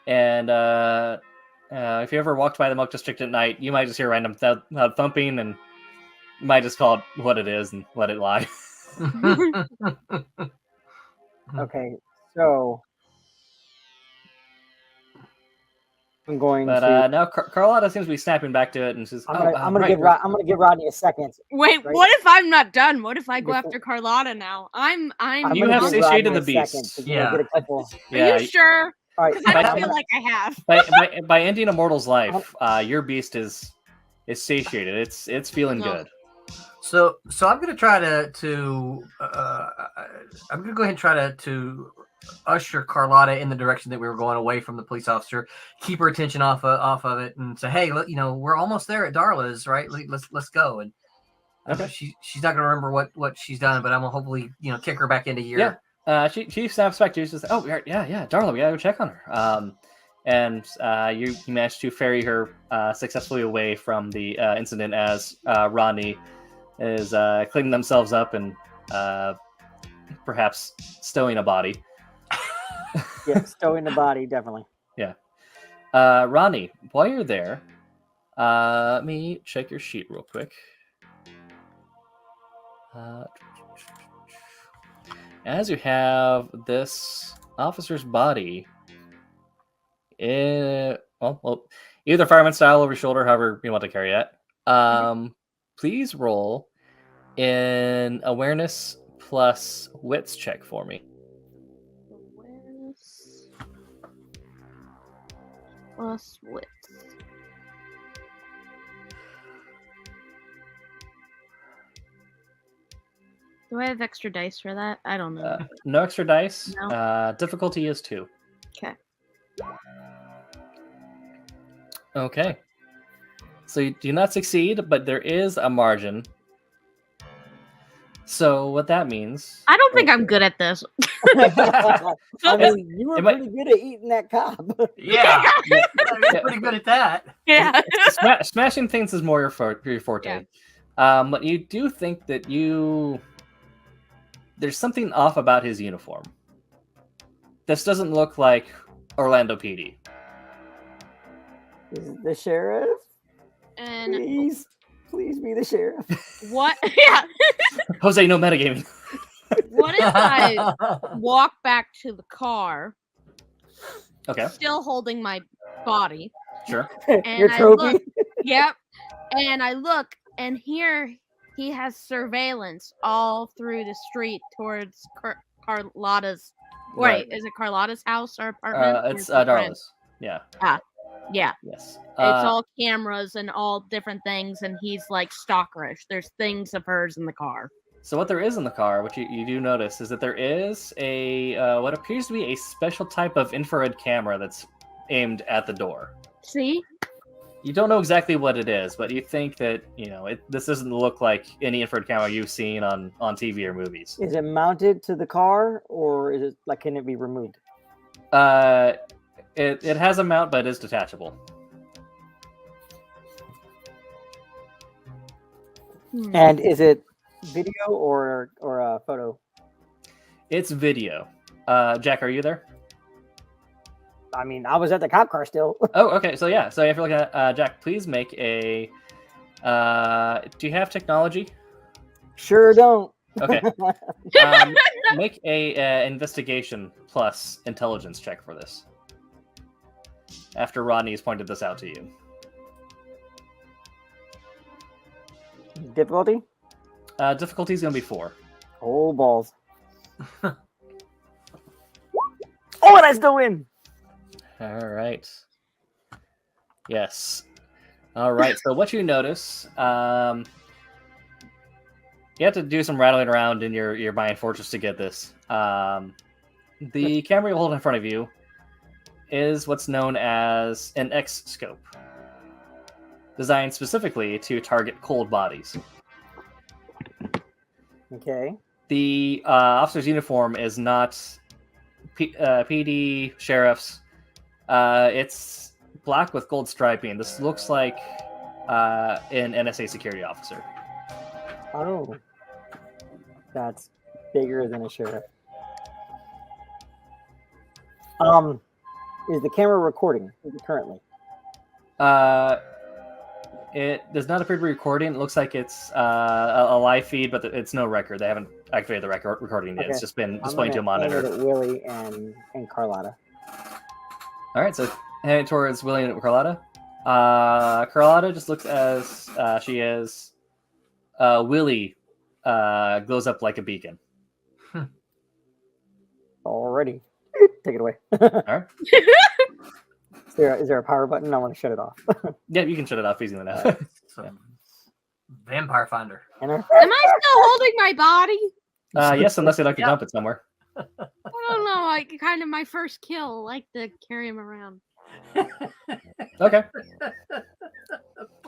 and if you ever walked by the Milk District at night, you might just hear random loud thumping, and you might just call it what it is and let it lie. Okay, so I'm going But to. now Carlotta seems to be snapping back to it, and says, I'm gonna give Rodney a second. Wait, Right. what if I'm not done? What if I go after Carlotta now? I'm You gonna have give satiated Rodney the a beast. second to Yeah. get a couple. Are you sure? All right, Because I But- don't feel like I have. by ending a mortal's life, your beast is satiated. It's feeling No. good. So I'm gonna try to I'm gonna go ahead and try to usher Carlotta in the direction that we were going, away from the police officer. Keep her attention off of it, and say, hey, we're almost there at Darla's, right? Let's go. And Okay. she's not gonna remember what she's done, but I'm gonna hopefully kick her back into gear. Yeah. She snaps back to you. She says, "Oh, yeah, Darla, we gotta go check on her." And you managed to ferry her successfully away from the incident as Rodney is cleaning themselves up and perhaps stowing a body. Yeah, stowing the body, definitely. Yeah. Ronnie, while you're there, let me check your sheet real quick. As you have this officer's body in, well, either fireman style over your shoulder, however you want to carry it. Please roll an awareness plus wits check for me. Awareness plus wits. Do I have extra dice for that? I don't know. No extra dice. No. Difficulty is 2. Okay. Okay. So you do not succeed, but there is a margin. So what that means... I don't think I'm good at this. I mean, you were pretty good at eating that cob. Yeah, you're pretty good at that. Yeah. Smashing things is more your forte. Yeah. But you do think that there's something off about his uniform. This doesn't look like Orlando PD. Is it the sheriff? And Please be the sheriff. what? Yeah. Jose, no metagaming. What if I walk back to the car, Okay, still holding my body? sure. And Your I trophy? look, yep. And I look, and here he has surveillance all through the street towards Carlotta's. Right. Wait, is it Carlotta's house or apartment? Or It's is it her friend? Darla's. Yeah. Yeah. Yes. It's all cameras and all different things, and he's like stalkerish. There's things of hers in the car. So what there is in the car, which you do notice, is that there is a what appears to be a special type of infrared camera that's aimed at the door. See? You don't know exactly what it is, but you think that this doesn't look like any infrared camera you've seen on TV or movies. Is it mounted to the car, or is it like, can it be removed? It has a mount, but it is detachable. And is it video or a photo? It's video. Jack, are you there? I mean, I was at the cop car still. Oh, okay. So yeah. So if you're looking at Jack, please make a. Do you have technology? Sure don't. Okay. Make a investigation plus intelligence check for this. After Rodney's pointed this out to you. Difficulty? Difficulty is going to be 4. Oh, balls. Oh, and I still win. All right. Yes. All right. So what you notice, you have to do some rattling around in your Mayan fortress to get this. The camera you hold in front of you is what's known as an X scope, designed specifically to target cold bodies. Okay. The officer's uniform is not PD, sheriff's. It's black with gold striping. This looks like an NSA security officer. Oh. That's bigger than a sheriff. Is the camera recording currently? It does not appear to be recording. It looks like it's a live feed, but it's no record. They haven't activated the recording yet. Okay. It's just been displaying to a monitor. I'm at Willie and Carlotta. All right, so heading towards Willie and Carlotta. Carlotta just looks as she is. Willie glows up like a beacon. Already. Take it away. All right. Is there a power button? I want to shut it off. Yeah, you can shut it off easily now. Vampire Finder. And Am I still holding my body? Yes, unless you'd like to dump it somewhere. I don't know. Like, kind of my first kill. I like to carry him around. Okay.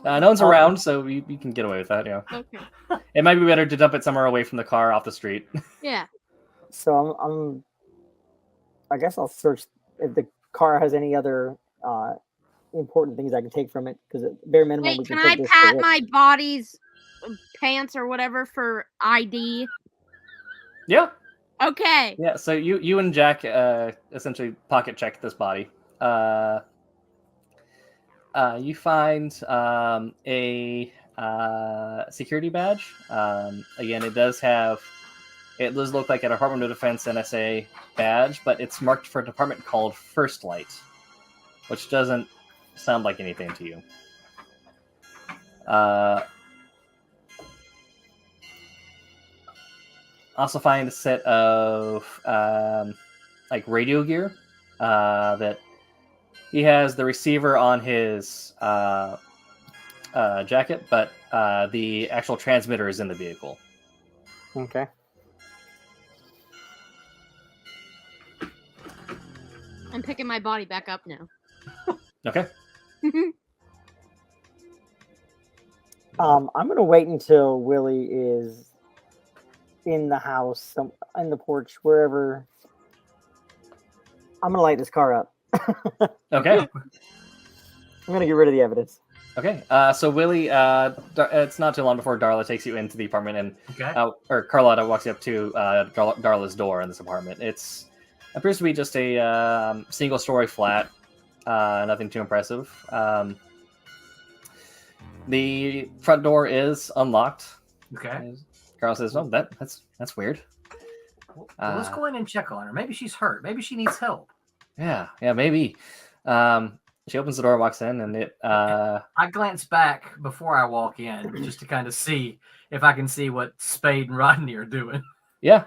No one's around, so you can get away with that. Yeah. Okay. It might be better to dump it somewhere away from the car, off the street. Yeah. So I guess I'll search if the car has any other important things I can take from it. Because at bare minimum, Wait, we can can I take this. pat my body's pants or whatever for ID? Yeah. Okay. Yeah. So you and Jack essentially pocket check this body. You find a security badge. Again, it does look like an Department of Defense NSA badge, but it's marked for a department called First Light, which doesn't sound like anything to you. Also find a set of like radio gear that he has the receiver on his jacket, but the actual transmitter is in the vehicle. Okay. I'm picking my body back up now. Okay. I'm gonna wait until Willie is in the house, in the porch, wherever. I'm gonna light this car up. Okay. I'm gonna get rid of the evidence. Okay. So Willie, it's not too long before Darla takes you into the apartment, and or Carlotta walks you up to Darla's door in this apartment. It appears to be just a single-story flat. Nothing too impressive. The front door is unlocked. Okay. Carl says, "No, that's weird." Well, let's go in and check on her. Maybe she's hurt. Maybe she needs help. Yeah, maybe. She opens the door, walks in, and I glance back before I walk in just to kind of see if I can see what Spade and Rodney are doing. Yeah.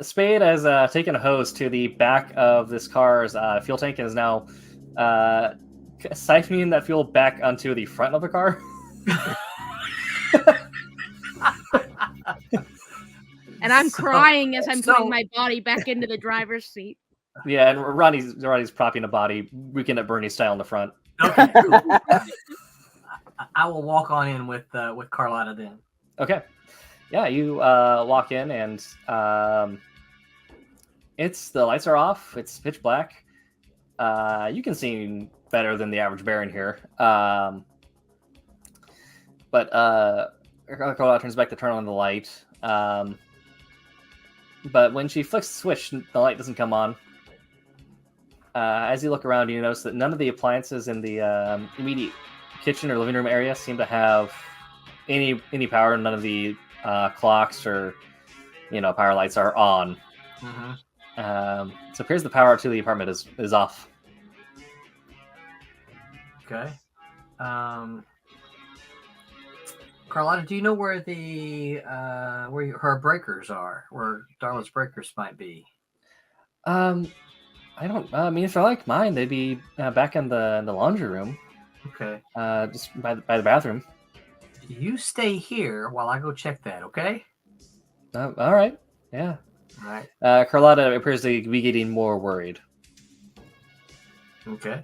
Spade has taken a hose to the back of this car's fuel tank and is now siphoning that fuel back onto the front of the car. And I'm crying as I'm putting my body back into the driver's seat. Yeah, and Rodney's propping a body, Weekend at Bernie style in the front. Okay, cool. I will walk on in with Carlotta then. Okay. Yeah, you walk in and the lights are off. It's pitch black. You can see better than the average bear in here. But Carlotta turns back to turn on the light. But when she flicks the switch, the light doesn't come on. As you look around, you notice that none of the appliances in the immediate kitchen or living room area seem to have any power. None of the clocks or power lights are on. Mm-hmm. So it appears the power to the apartment is off. Okay. Carlotta, do you know where where her breakers are? Where Darla's breakers might be? I don't. I mean, if they're like mine, they'd be back in the laundry room. Okay. Just by the bathroom. You stay here while I go check that. Okay. All right. Yeah. All right. Carlotta appears to be getting more worried. Okay.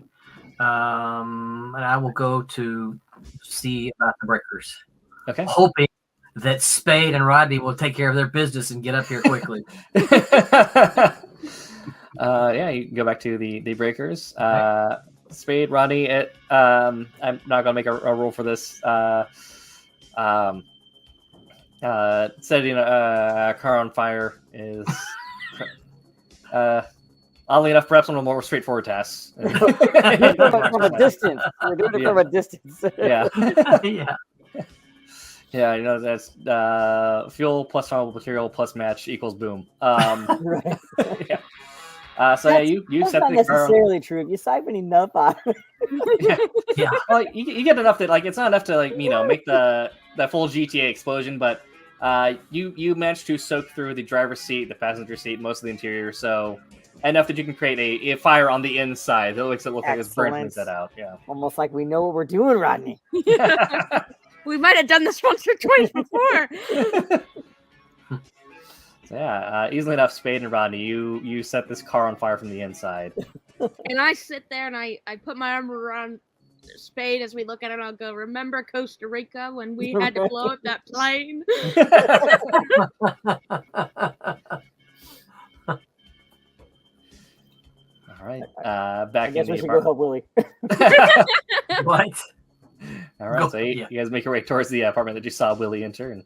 And I will go to see about the breakers. Okay. Hoping that Spade and Rodney will take care of their business and get up here quickly. Yeah, you can go back to the breakers. Right. Spade, Rodney. I'm not gonna make a roll for this. Setting a car on fire is oddly enough, perhaps one of the more straightforward tasks. From a distance. We're doing it from a distance. Yeah. Yeah. Yeah, that's fuel plus flammable material plus match equals boom. Right. Yeah. So you set not the necessarily true. If you siphon enough out of it. Yeah. Well, you get enough that it's not enough to make that full GTA explosion, but you managed to soak through the driver's seat, the passenger seat, most of the interior, so enough that you can create a fire on the inside that looks like it's burnt inside out. Yeah. Almost like we know what we're doing, Rodney. We might have done this once or twice before. So yeah, easily enough, Spade and Rodney, you set this car on fire from the inside. And I sit there and I put my arm around Spade as we look at it. I'll go, remember Costa Rica when we had to blow up that plane? guess we the should go apartment. help Willie. What? All right, Go- so you, yeah. you guys make your way towards the apartment that you saw Willie enter, and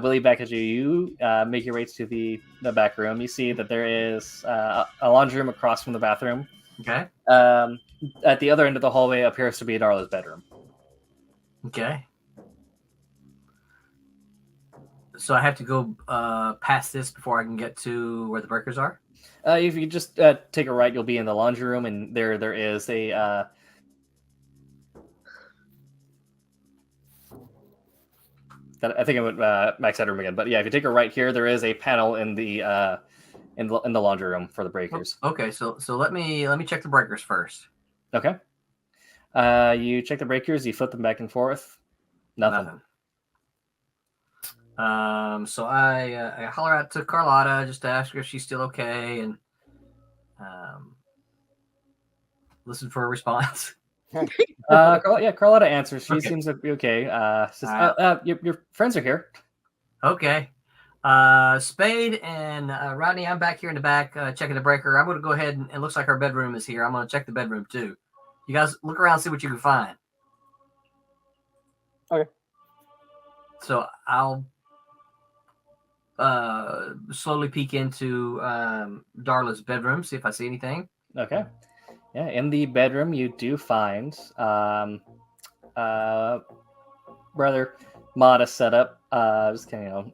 Willie, back at you. You make your way to the back room. You see that there is a laundry room across from the bathroom. Okay. At the other end of the hallway appears to be Darla's bedroom. Okay. So I have to go past this before I can get to where the breakers are? If you just take a right, you'll be in the laundry room, and there is a I think I went max headroom again, but yeah, if you take a right here, there is a panel in the laundry room for the breakers. Okay, so let me check the breakers first. Okay. You check the breakers, you flip them back and forth. Nothing. So I holler out to Carlotta just to ask her if she's still okay, and listen for a response. Carlotta answers. She Okay. seems to be okay. Says, Alright. your friends are here. Okay. Spade and Rodney, I'm back here in the back checking the breaker. I'm going to go ahead and it looks like our bedroom is here. I'm going to check the bedroom too. You guys look around, see what you can find. Okay. So I'll slowly peek into Darla's bedroom, see if I see anything. Okay. Yeah, in the bedroom you do find rather modest setup. Just kind of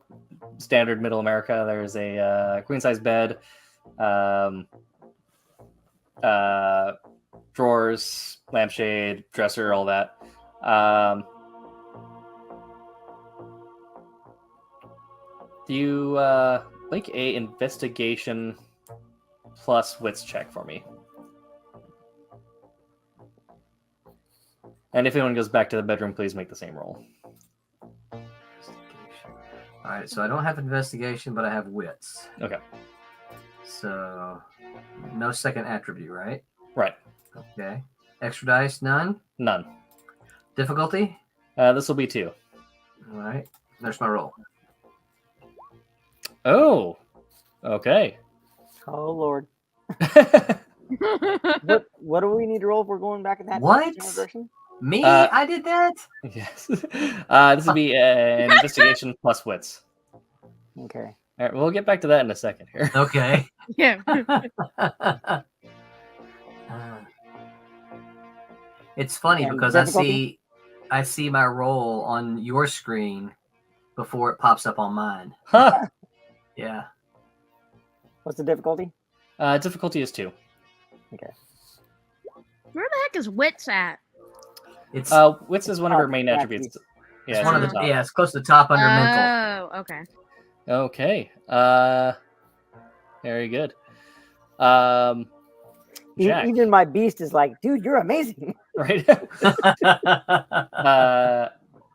standard middle America. There's a queen size bed, drawers, lampshade, dresser, all that. You make a investigation plus wits check for me. And if anyone goes back to the bedroom, please make the same roll. All right, so I don't have investigation, but I have wits. Okay. So no second attribute, right? Right. Okay. Extra dice, none. None. Difficulty? This will be 2. All right. There's my roll. Oh. Okay. Oh Lord. What do we need to roll if we're going back in that What? general direction? Me? Uh, I did that? Yes. This will be an investigation plus wits. Okay. All right, we'll get back to that in a second here. Okay. Yeah. It's funny And because difficulty? I see my roll on your screen before it pops up on mine. Huh. Yeah. What's the difficulty? Difficulty is 2. Okay. Where the heck is wits at? It's Wits is one of her main attributes. Yeah, it's one of at the top. yeah, it's close to the top under mental. Oh, okay. Okay. Very good. Jack, Even my beast is like, dude, you're amazing. right?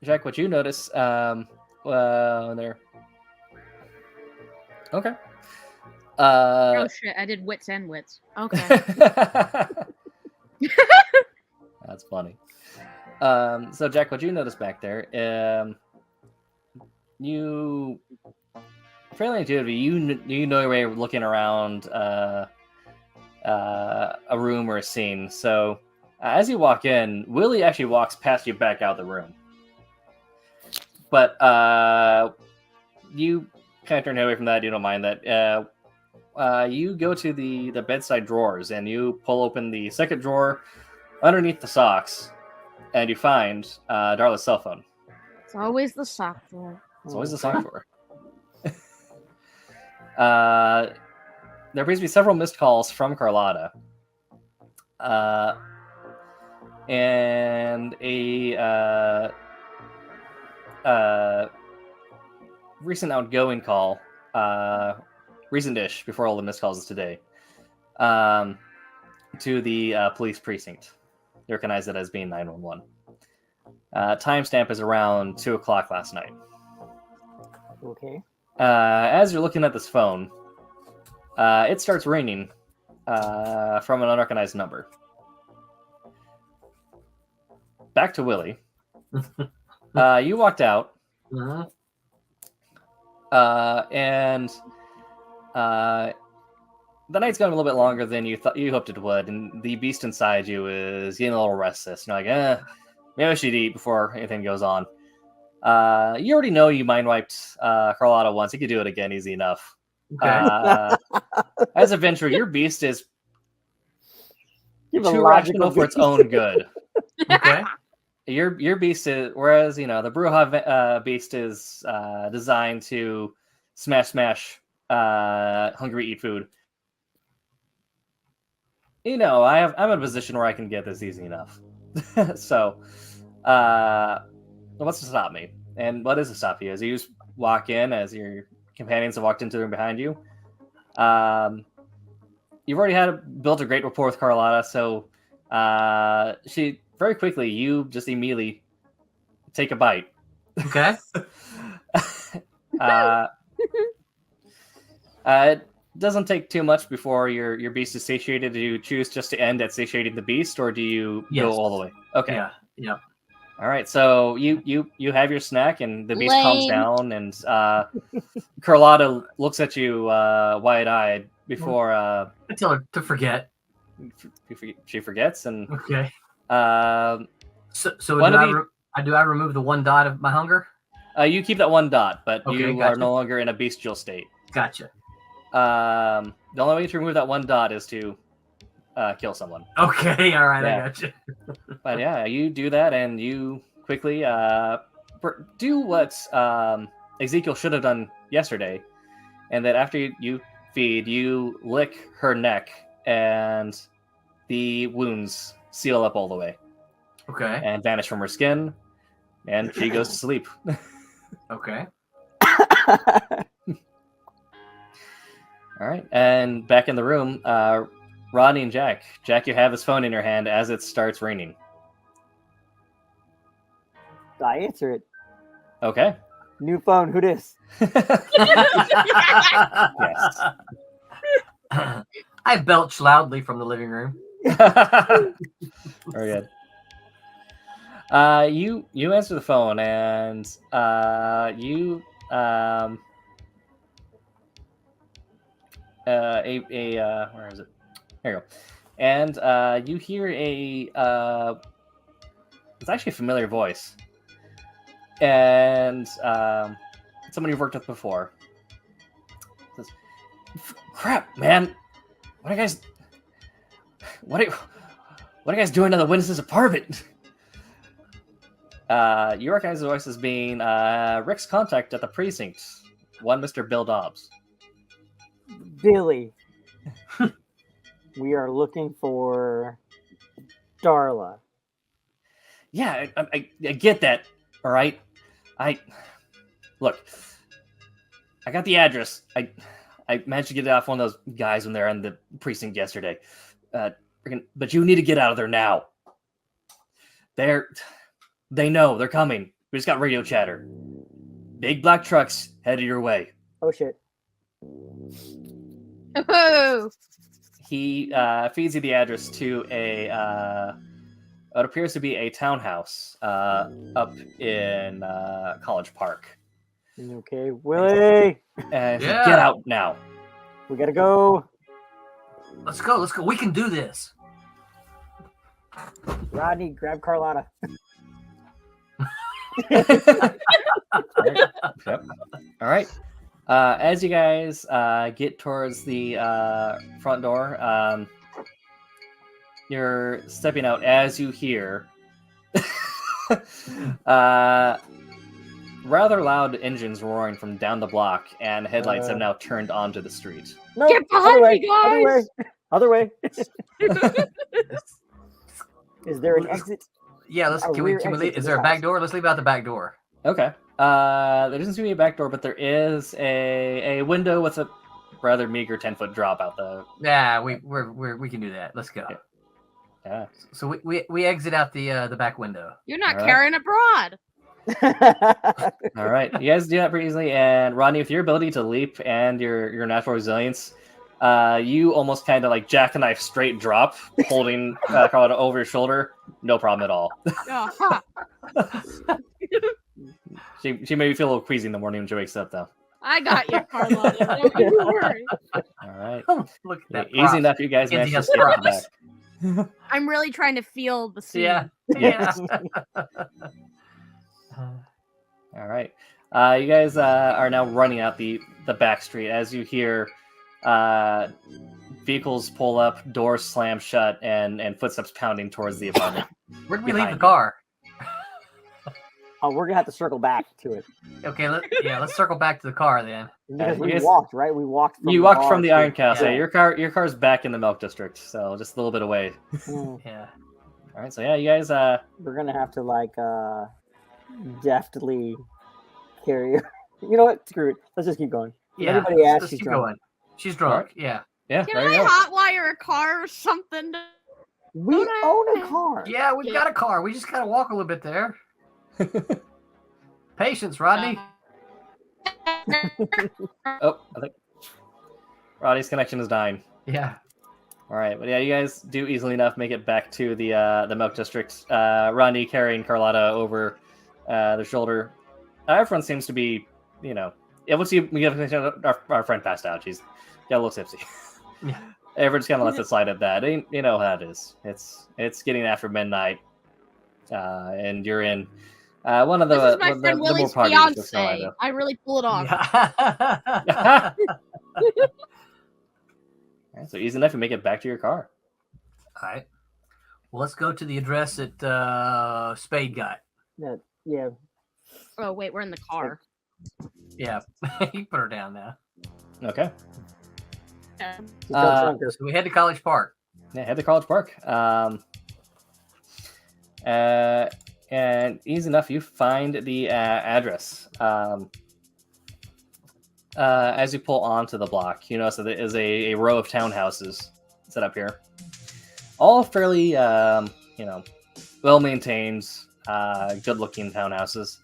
Jack, what you notice? There. Okay. Oh shit! I did wits and wits. Okay. That's funny. So Jack, what you notice back there? You fairly intuitively, you know your way of looking around a room or a scene. So as you walk in, Willie actually walks past you back out the room. But you kind of turn away from that. You don't mind that. You go to the bedside drawers and you pull open the second drawer underneath the socks, and you find Darla's cell phone. It's always the sock drawer. It's always the sock drawer. There appears to be several missed calls from Carlotta. And a recent outgoing call, recent-ish, before all the missed calls today, to the police precinct. They recognize it as being 911. Timestamp is around 2 o'clock last night. Okay. As you're looking at this phone, it starts ringing from an unrecognized number. Back to Willie. You walked out, and the night's going a little bit longer than you thought you hoped it would, and the beast inside you is getting a little restless. You're like, maybe I should eat before anything goes on. You already know you mind wiped Carlotta once. You could do it again easy enough. Okay. As a venturer, your beast is You have a too logical rational for its beast. own good. Okay. Your beast is, whereas the Bruja beast is designed to smash hungry eat food. I'm in a position where I can get this easy enough. So, what's to stop me? And what is to stop you? As you just walk in, as your companions have walked into the room behind you, you've already built a great rapport with Carlotta, so she very quickly, you just immediately take a bite. Okay. It doesn't take too much before your beast is satiated. Do you choose just to end at satiating the beast, or do you go all the way? Okay. Yeah. All right. So you have your snack, and the beast calms Lame. down, and Carlotta looks at you wide-eyed before I tell her to forget. she forgets, and Okay. um, So One of do I remove the 1 dot of my hunger? you keep that 1 dot, but Okay, you are gotcha. no longer in a bestial state. Gotcha. The only way to remove that 1 dot is to kill someone. Okay. All right. Yeah. I gotcha. But yeah, you do that, and you quickly do what Ezekiel should have done yesterday, and that after you feed, you lick her neck, and the wounds seal up all the way Okay. and vanish from her skin, and she goes to sleep. Okay. All right, and back in the room, Rodney and Jack. Jack, you have his phone in your hand as it starts raining. I answer it. Okay. New phone. Who this? Yes. I belch loudly from the living room. Very good. You answer the phone, and you where is it? There you go. And you hear it's actually a familiar voice, and someone you've worked with before. Says, "Crap, man! What are you guys doing to the witness's apartment?" You recognize the voice as being Rick's contact at the precinct, one Mr. Bill Dobbs. Billy. We are looking for Darla. Yeah, I get that. All right, look. I got the address. I managed to get it off one of those guys when they're in the precinct yesterday. But you need to get out of there now. They know they're coming. We just got radio chatter. Big black trucks headed your way. Oh shit. Oh, He feeds you the address to what appears to be a townhouse up in College Park. Okay, Willie. And Yeah. get out now. We gotta go. Let's go. We can do this. Rodney, grab Carlotta. Yep. All right. As you guys get towards the front door, you're stepping out as you hear rather loud engines roaring from down the block, and headlights have now turned onto the street. No, Get behind me, guys! Other way. Is there an exit? Yeah. A Can we rear exit leave? to Is this there a back house. door? Let's leave out the back door. Okay. There doesn't seem to be a back door, but there is a window with a rather meager 10-foot drop out the. Yeah. We can do that. Let's go. Yeah. So we exit out the back window. you're not All right. carrying abroad. All right, you guys do that pretty easily. And Rodney, with your ability to leap and your natural resilience, you almost kind of like jackknife straight drop, holding Carlotta over your shoulder. No problem at all. Aha. She maybe feel a little queasy in the morning when she wakes up, though. I got you, Carlotta. Don't you worry. All right. Look at that. Easy enough. You guys Kenzie managed to has skip it back. I'm really trying to feel the scene. Yeah. Yes. All right. You guys are now running out the back street as you hear vehicles pull up, doors slam shut, and footsteps pounding towards the apartment. Where did we leave Behind the you. car? Oh, we're gonna have to circle back to it Okay, let's circle back to the car then. because we Yes. walked, right? We walked. From You the walked bar from the to- Iron Castle. Yeah. Your car's back in the Milk District, so just a little bit away. Yeah. All right. So yeah, you guys. We're gonna have to like deftly carry her. You know what? Screw it. Let's just keep going. If Yeah. anybody asks, Let's she's keep drunk. going. She's drunk. Alright. Yeah. Yeah. Can there you I go. hotwire a car or something? We own a car. Yeah, we've got a car. We just gotta walk a little bit there. Patience, Rodney. Oh, I think Roddy's connection is dying. Yeah. All right, but yeah, you guys do easily enough make it back to the Milk District. Rodney carrying Carlotta over their shoulder. Everyone seems to be, yeah. Once we have our friend passed out, she's got a little tipsy. Yeah. Everyone just kind of lets it slide at that. You know how it is. It's getting after midnight, and you're in one of the This is my the friend more Willie's party districts in fiance. Orlando. I really pull it off. Yeah. All right, so easy enough to make it back to your car. All right. Well, let's go to the address that Spade got. Yeah. Oh wait, we're in the car. Yeah. You put her down now. Okay. She's still drunk. So we head to College Park. Yeah, head to College Park. And easy enough, you find the address. As you pull onto the block, you notice that there is a row of townhouses set up here. All fairly, well-maintained, good-looking townhouses.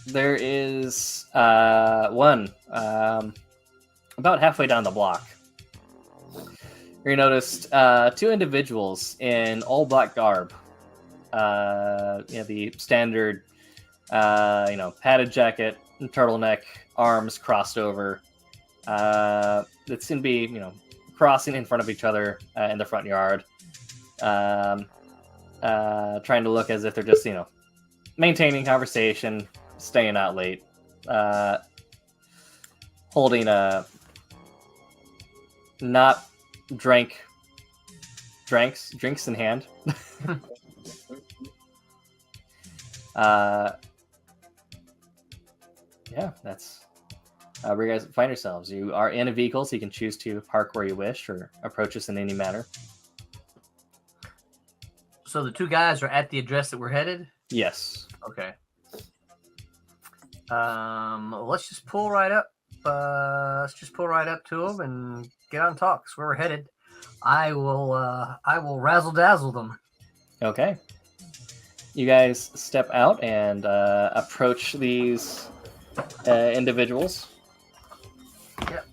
There is one about halfway down the block. You noticed two individuals in all black garb. The standard, padded jacket, turtleneck, arms crossed over. That seem to be, crossing in front of each other in the front yard. Trying to look as if they're just, maintaining conversation, staying out late, holding a not drinks in hand. Yeah, that's where you guys find yourselves. You are in a vehicle, so you can choose to park where you wish or approach us in any manner. So the two guys are at the address that we're headed? Yes. Okay. Let's just pull right up. Let's just pull right up to them and get on talk. That's where we're headed. I will razzle dazzle them. Okay. You guys step out and approach these individuals. Yep.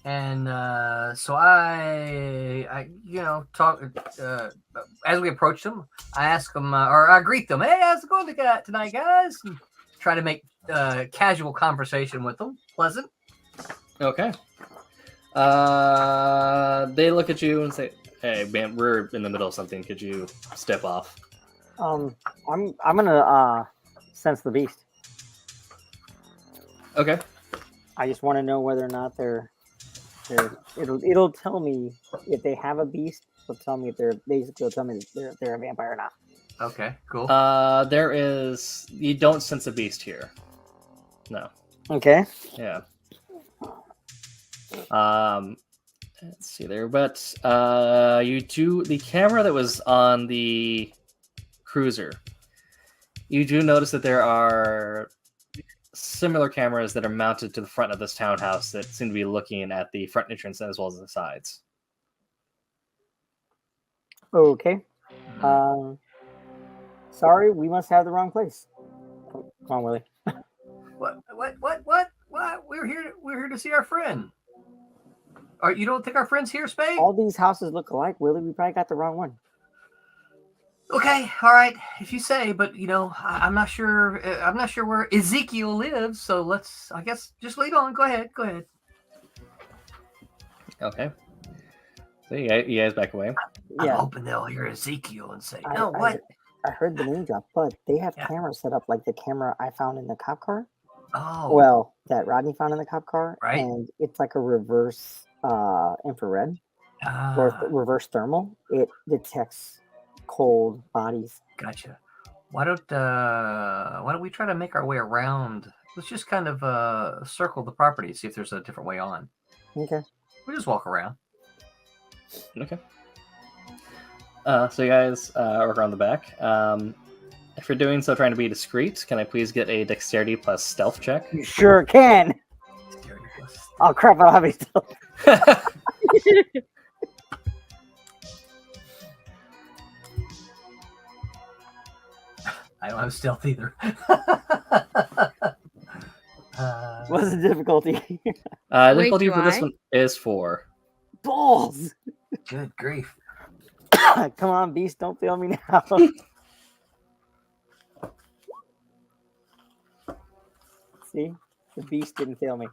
And so I talk as we approach them. I ask them, or I greet them. Hey, how's it going tonight, guys? And try to make casual conversation with them, pleasant. Okay. They look at you and say, "Hey, man, we're in the middle of something. Could you step off?" I'm gonna sense the beast. Okay. I just want to know whether or not it'll tell me if they have a beast. It'll tell me if they'll tell me if they're a vampire or not. Okay, cool. You don't sense a beast here. No. Okay. Yeah. Let's see there, but you do the camera that was on the cruiser. You do notice that there are similar cameras that are mounted to the front of this townhouse that seem to be looking at the front entrance as well as the sides. Okay. Sorry, we must have the wrong place. Come on, Willie. What? We're here to see our friend. You don't think our friend's here, Spade? All these houses look alike, Willie. We probably got the wrong one. Okay, all right, if you say, but I'm not sure. I'm not sure where Ezekiel lives, so let's. I guess just lead on. Go ahead. Go ahead. Okay. So you guys back away. I'm Yeah, hoping they'll hear Ezekiel and say, I, "No, I, what? I heard the name drop, but they have Yeah. cameras set up like the camera I found in the cop car. Oh, Well, that Rodney found in the cop car, Right. and it's like a reverse infrared or reverse thermal. It detects cold bodies. Gotcha. Why don't we try to make our way around? Let's just kind of circle the property, see if there's a different way on. Okay. We'll just walk around. Okay. So you guys work around the back. If you're doing so, trying to be discreet, can I please get a dexterity plus stealth check? You sure can. Oh crap! I don't have any stealth. I don't have stealth either. What's the difficulty? Difficulty do for this I? one is 4. Balls! Good grief. Come on, beast! Don't fail me now. See, the beast didn't fail me.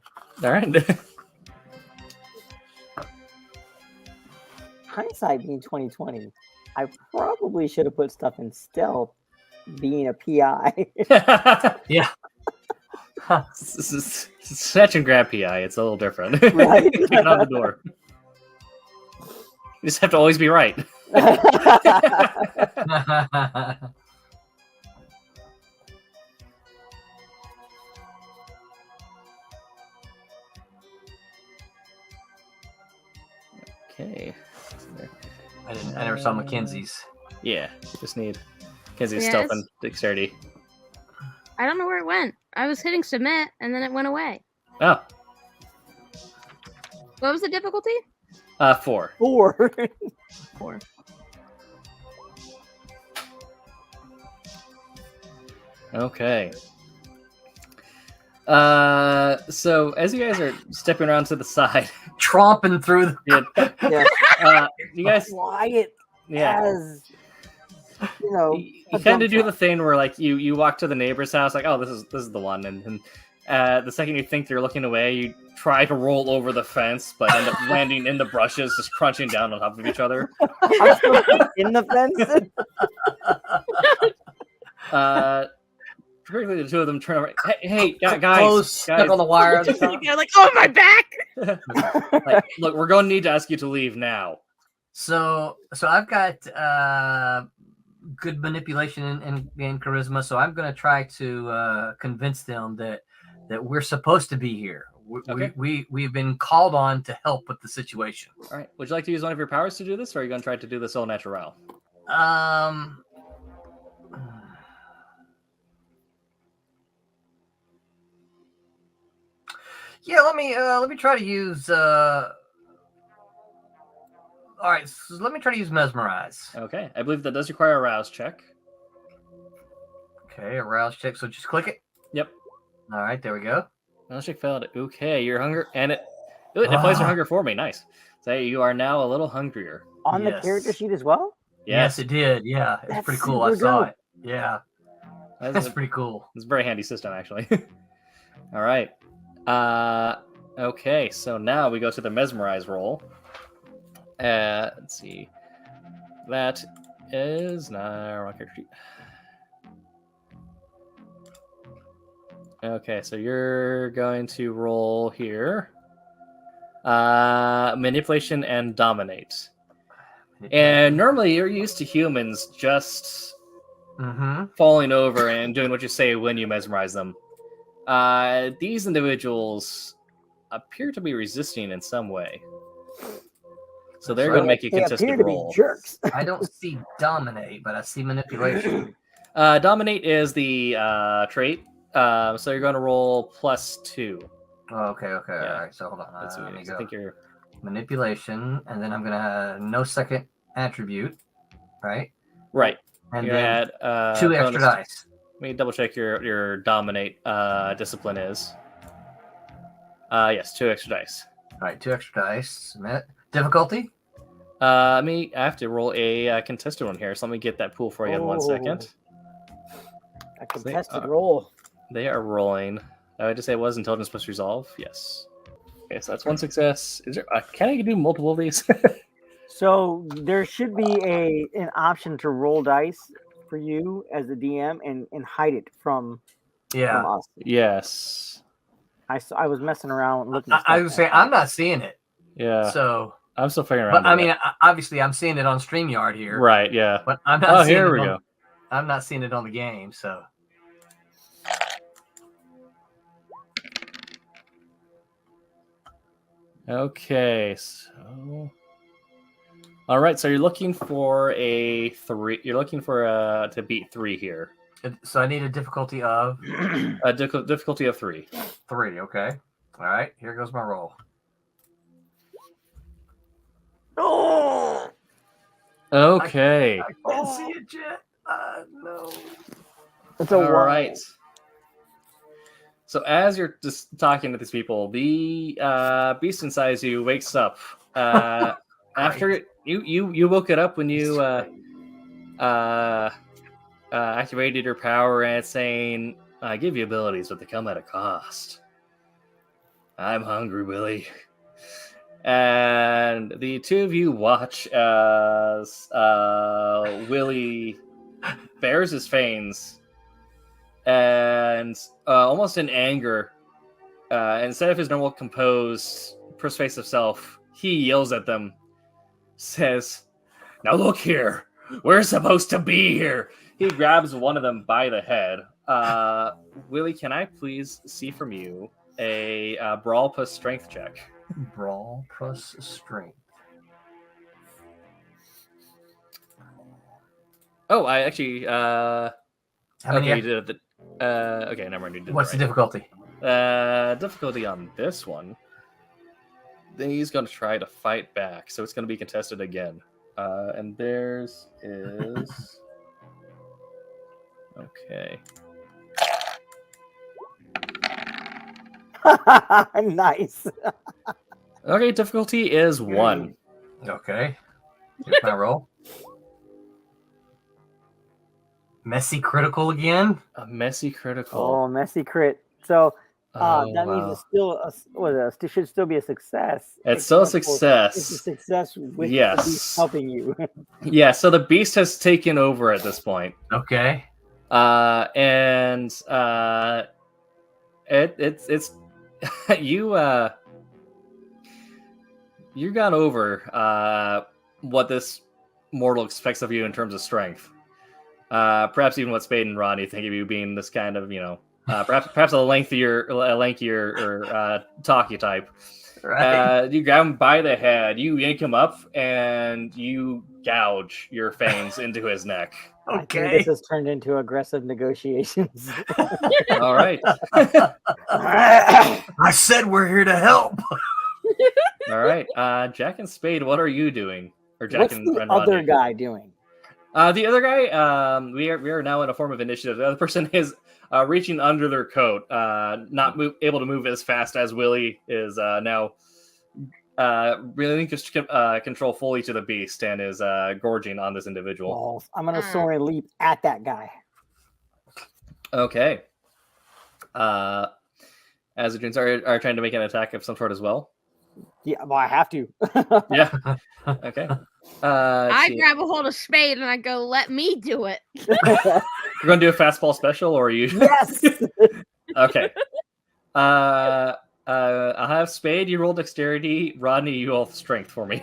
All right. Hindsight being 2020, I probably should have put stuff in stealth. Being a PI. Yeah. Snatch and grab PI. It's a little different. Right? Get on the door. You just have to always be right. Okay. I never saw Mackenzie's. Yeah, just need Kenzie's Yeah, stealth it's- and dexterity. I don't know where it went. I was hitting submit and then it went away. Oh, What was the difficulty? 4. 4. 4. Okay. So as you guys are stepping around to the side, Tromping through the. Yeah. you guys, Quiet yeah, as you know. you kind of do the thing where like you walk to the neighbor's house, like, oh, this is the one, and the second you think they're looking away, you try to roll over the fence, but end up landing in the brushes, just crunching down on top of each other. I'm still in the fence. Quickly, the two of them turn over. Hey, guys, Clothes stuck on the wire at the top. You're like, oh, my back! Like, look, we're going to need to ask you to leave now. So I've got good manipulation and charisma. So I'm going to try to convince them that we're supposed to be here. Okay. We've been called on to help with the situation. All right. Would you like to use one of your powers to do this, or are you going to try to do this all natural? Yeah, let me try to use. All right, so let me try to use mesmerize. Okay. I believe that does require a rouse check. Okay, a rouse check. So just click it. Yep. All right, there we go. Rouse check failed. Okay, your hunger and it applies your hunger for me. Nice. So you are now a little hungrier. On the Yes. character sheet as well. Yes, it did. Yeah, it's That's pretty cool. I super saw dope. it. Yeah, That's that's a pretty cool. very handy system, actually. All right. Okay, so now we go to the mesmerize roll. Let's see. That is not wrong character sheet. Okay, so you're going to roll here. Manipulation and dominate. And normally you're used to humans just falling over and doing what you say when you mesmerize them. These individuals appear to be resisting in some way. So they're going to make a They appear contested to roll. be jerks. I don't see dominate, but I see manipulation. Dominate is the trait. So you're going to roll +2. Oh, okay. Yeah. All right, so hold on. That's Let what me it is. I go. think you're. Manipulation, and then I'm gonna no second attribute, right? Right. And You then add 2 extra bonus- dice. Let me double check your dominate discipline is. Yes, 2 extra dice. All right, 2 extra dice. Submit. Difficulty? I have to roll a contested one here, so let me get that pool for you in 1 second. A contested roll. They are rolling. I just say it was intelligence plus resolve. Yes. Okay, so that's one success. Is there? Can I do multiple of these? So there should be an option to roll dice for you as the DM and hide it from us. Yes. I was messing around looking. I would say I'm not seeing it. Yeah. So I'm still figuring out. But I mean, obviously, I'm seeing it on StreamYard here. Right. Yeah. But I'm not. Seeing here we go. I'm not seeing it on the game. So. Okay. So. All right. So you're looking for a 3. You're looking for to beat 3 here. So I need a difficulty of a difficulty of 3. 3. Okay. All right. Here goes my roll. Oh. Okay. I can't see it yet. No. It's all right. So as you're just talking to these people, the beast inside you wakes up. After you woke it up when you activated your power, and it's saying, "I give you abilities, but they come at a cost." I'm hungry, Willie. And the two of you watch as Willie bares his fangs and almost in anger, instead of his normal composed, persuasive self, he yells at them, says, "Now look here, we're supposed to be here." He grabs one of them by the head. Willie, can I please see from you a brawl plus strength check? Brawl plus strength. Oh, I actually. How many? Okay, you did it. Okay, never mind. You did What's it the difficulty? Difficulty on this one. Then he's going to try to fight back, so it's going to be contested again. And theirs is. Okay. Nice. Okay, difficulty is 1. Okay. Here's my roll. Messy critical again. A messy critical. Oh, messy crit. So that means wow. it's still it should still be a success. It's still a success. It's a success with Yes. the beast helping you. Yeah, so the beast has taken over at this point. Okay. And it's you got over what this mortal expects of you in terms of strength. Perhaps even what Spade and Rodney think of you being this kind of, perhaps a lankier or talky type. Right. You grab him by the head, you yank him up, and you gouge your fangs into his neck. Okay. I think this has turned into aggressive negotiations. All right. I said we're here to help. All right. Jack and Spade, what are you doing? Or Jack What's and the Rodney? other guy doing? The other guy, we are now in a form of initiative. The other person is reaching under their coat, not able to move as fast as Willie is now. Relinquished control fully to the beast and is gorging on this individual. Oh, I'm gonna soar and leap at that guy. Okay. As the Junes are trying to make an attack of some sort as well. Yeah, well, I have to. Yeah. Okay. I grab a hold of Spade and I go, "Let me do it." You're gonna do a fastball special, or are you? Yes. Okay. I'll have Spade. You roll dexterity. Rodney, you roll strength for me.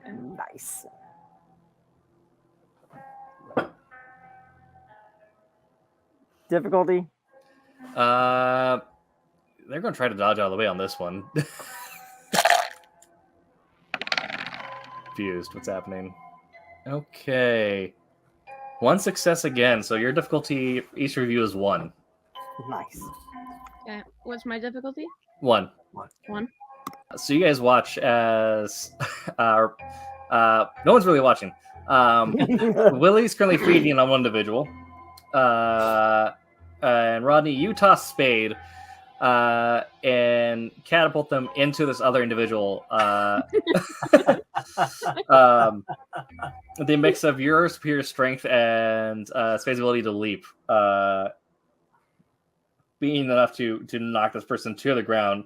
Nice. Difficulty? They're going to try to dodge out of the way on this one. Confused. What's happening? Okay. 1 success again. So your difficulty, each review is 1. Nice. Okay. What's my difficulty? 1. 1. So you guys watch as no one's really watching. Willie's currently feeding on one individual. And Rodney, you toss Spade and catapult them into this other individual. The mix of your superior strength and space ability to leap being enough to knock this person to the ground.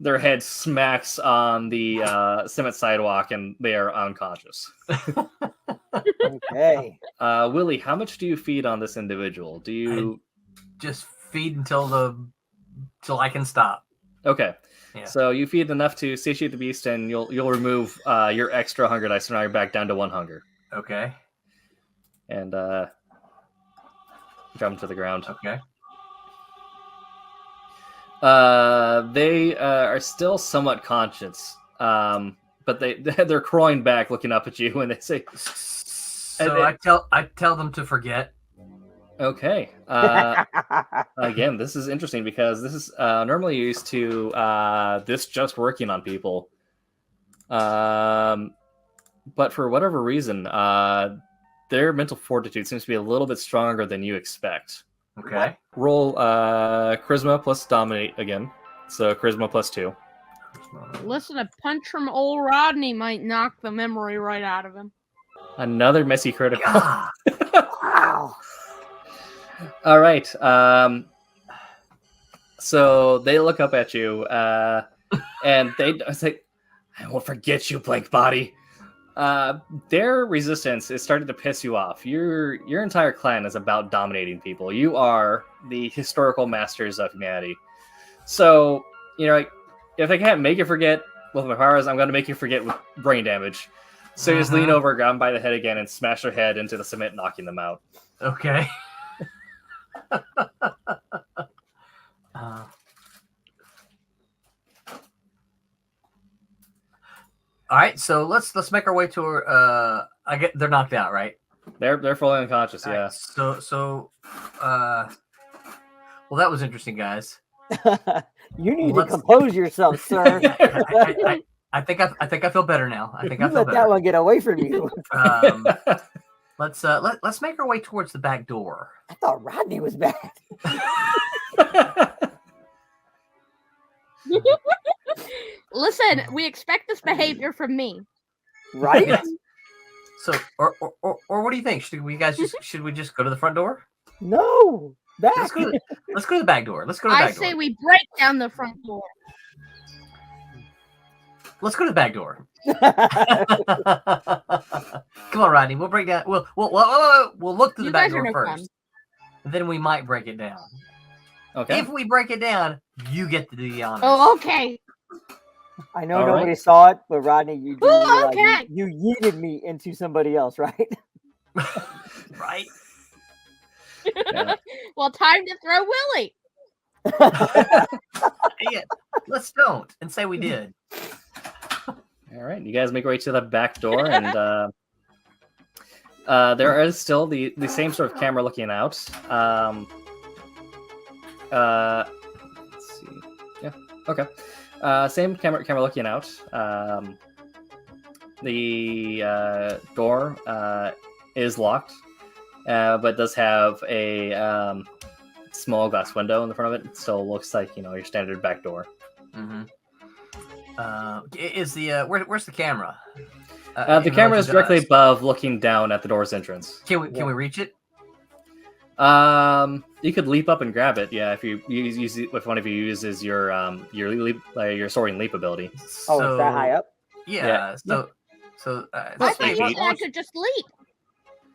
Their head smacks on the cement sidewalk, and they are unconscious. Okay. Willie, how much do you feed on this individual? Do you just feed until I can stop? Okay. Yeah. So you feed enough to satiate the beast, and you'll remove your extra hunger dice, so now you're back down to 1 hunger. Okay. And drop him to the ground. Okay. They are still somewhat conscious, but they're crawling back, looking up at you, and they say. So I tell them to forget. Okay. Again, this is interesting because this is normally used to this just working on people. But for whatever reason, their mental fortitude seems to be a little bit stronger than you expect. Okay. Roll charisma plus dominate again. So charisma plus 2. Listen, a punch from old Rodney might knock the memory right out of him. Another messy critical. Wow. All right. So they look up at you, and they say, "I won't forget you, blank body." Their resistance is starting to piss you off. Your entire clan is about dominating people. You are the historical masters of humanity. So like, if I can't make you forget with my powers, I'm going to make you forget with brain damage. So you just lean over, grab them by the head again, and smash their head into the cement, knocking them out. Okay. All right, so let's make our way to they're knocked out, right? They're fully unconscious, yeah. Right, so well, that was interesting, guys. You need to compose yourself, sir. I think I feel better now. I think you I feel let better. that one get away from you. Let's make our way towards the back door. I thought Rodney was bad. Listen, we expect this behavior from me. Right? So, or what do you think? Should we just go to the front door? No. Back. Let's go to the back door. Let's go to the back door. I say we break down the front door. Let's go to the back door. Come on, Rodney. We'll break down. We'll look through the back door first. And then we might break it down. Okay. If we break it down, you get to do the honors. Oh, okay. I know nobody saw it, but Rodney, you do okay. You yeeted me into somebody else, right? Right. Yeah. Well, time to throw Willie. Yeah, let's don't and say we did. All right, you guys make your way to the back door, and there is still the same sort of camera looking out. Let's see. Yeah. Okay. Same camera looking out. The door is locked, but does have a small glass window in the front of it. It still looks like your standard back door. Mm-hmm. Is the where's the camera? The camera is directly above, looking down at the door's entrance. Can we reach it? You could leap up and grab it. Yeah, if you use it, if one of you uses your leap, your soaring leap ability. So, is that high up? Yeah. I could just leap.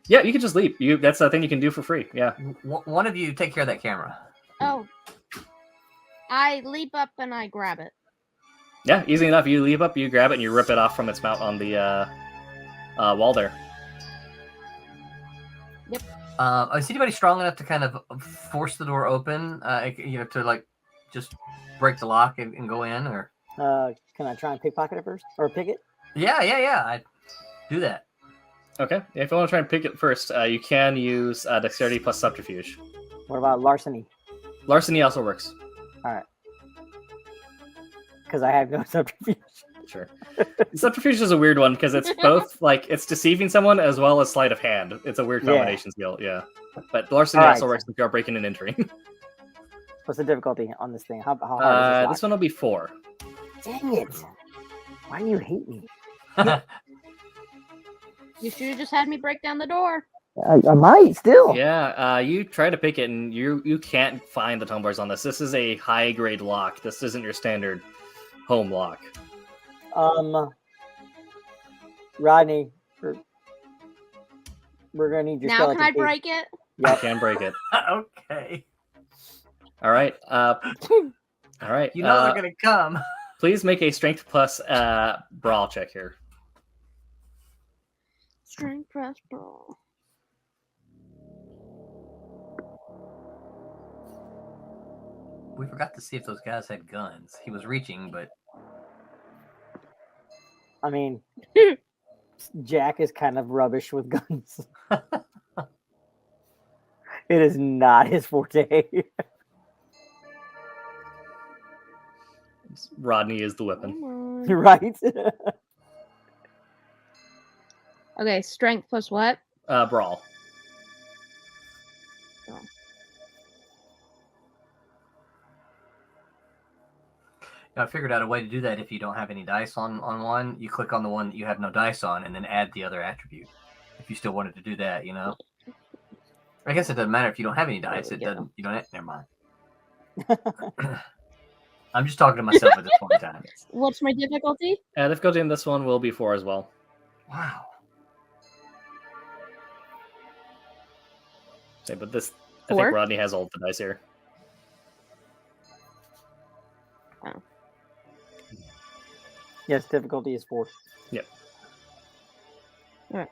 Yeah, you could just leap. That's a thing you can do for free. Yeah. One of you take care of that camera. Oh. I leap up and I grab it. Yeah, easy enough. You leap up, you grab it, and you rip it off from its mount on the wall there. Yep. Is anybody strong enough to kind of force the door open? To like just break the lock and go in, or? Can I try and pickpocket it first, or pick it? Yeah. I do that. Okay. If you want to try and pick it first, you can use dexterity plus subterfuge. What about larceny? Larceny also works. All right. Because I have no subterfuge. Sure. Subterfuge is a weird one because it's both it's deceiving someone as well as sleight of hand. It's a weird combination skill, yeah. But larceny also works if you are breaking and entering. What's the difficulty on this thing? How hard is this one will be 4. Dang it! Why do you hate me? You should have just had me break down the door. I might still. Yeah, you try to pick it, and you can't find the tumblers on this. This is a high grade lock. This isn't your standard home lock. Rodney, we're gonna need your Now skeleton can I key. break it? You can break it. Okay. All right. All right. You know they're gonna come. Please make a strength plus brawl check here. Strength press brawl. We forgot to see if those guys had guns. He was reaching, but I mean, Jack is kind of rubbish with guns. It is not his forte. Rodney is the weapon. Come on. Right? Okay, strength plus what? Brawl. I figured out a way to do that. If you don't have any dice on one, you click on the one that you have no dice on, and then add the other attribute. If you still wanted to do that, you know. I guess it doesn't matter if you don't have any dice. It doesn't. You don't. Never mind. I'm just talking to myself at this point in time. What's my difficulty? Difficulty in this one will be 4 as well. Wow. Okay, but this, I 4? think Rodney has all the dice here. Oh. Yes, difficulty is 4. Yep. All right.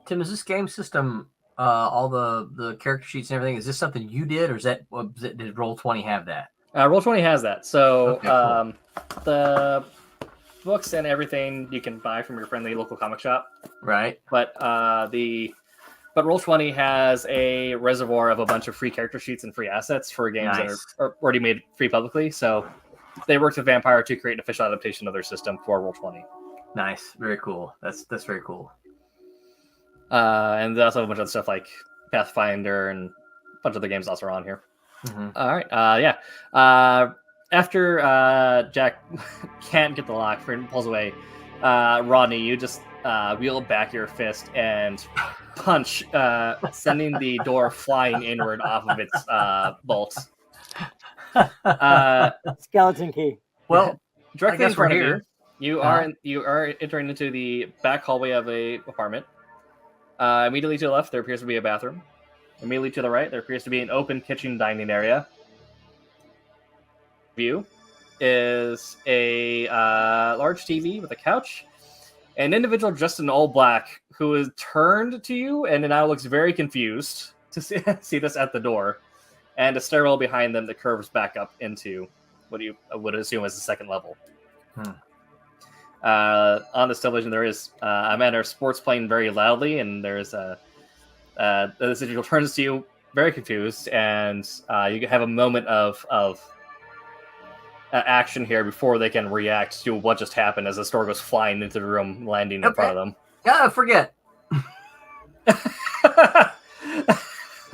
Tim, is this game system all the character sheets and everything? Is this something you did, or did Roll20 have that? Roll20 has that. So Okay, cool. The books and everything you can buy from your friendly local comic shop. Right. But Roll20 has a reservoir of a bunch of free character sheets and free assets for games that are already made free publicly. So they worked with Vampire to create an official adaptation of their system for Roll20. Nice. Very cool. That's very cool. And they also have a bunch of other stuff like Pathfinder and a bunch of other games also are on here. Mm-hmm. All right. Yeah. After Jack can't get the lock, pulls away, Rodney, you just wheel back your fist and punch, sending the door flying inward off of its bolts. Skeleton key. Well, directly in front of you, Uh-huh. you are entering into the back hallway of a apartment. Immediately to the left, there appears to be a bathroom. Immediately to the right, there appears to be an open kitchen dining area. View is a large TV with a couch. An individual dressed in all black who is turned to you and now looks very confused to see this at the door. And a stairwell behind them that curves back up into what you would assume is the second level. On this television, there is a man of sports playing very loudly, and there's this individual turns to you very confused, and you have a moment of action here before they can react to what just happened as the store goes flying into the room, landing in front of them. Yeah, forget.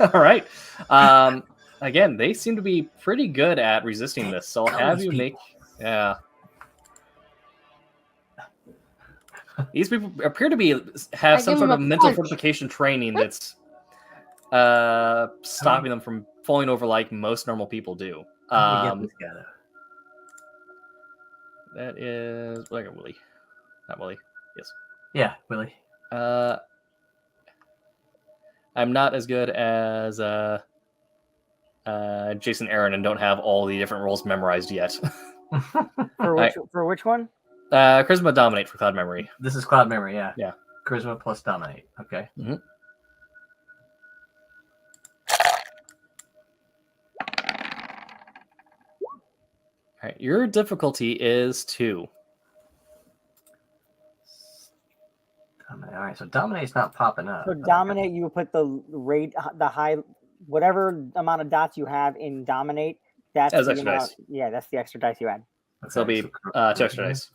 All right. Again, they seem to be pretty good at resisting this, so I'll have you make... Yeah. These people appear to have some sort of mental fortification training that's stopping them from falling over like most normal people do. That is Willie. Not Willie. Yes. Yeah, Willie. I'm not as good as Jason Aaron and don't have all the different roles memorized yet. For which one? Charisma Dominate for Cloud Memory. This is Cloud Memory, yeah. Yeah. Charisma plus Dominate. Okay. Mm-hmm. All right, your difficulty is 2. All right, so Dominate's not popping up. So Dominate, you would put the high, whatever amount of dots you have in Dominate. That's as the extra amount, dice. Yeah, that's the extra dice you add. Okay, so it'll be 2 extra dice.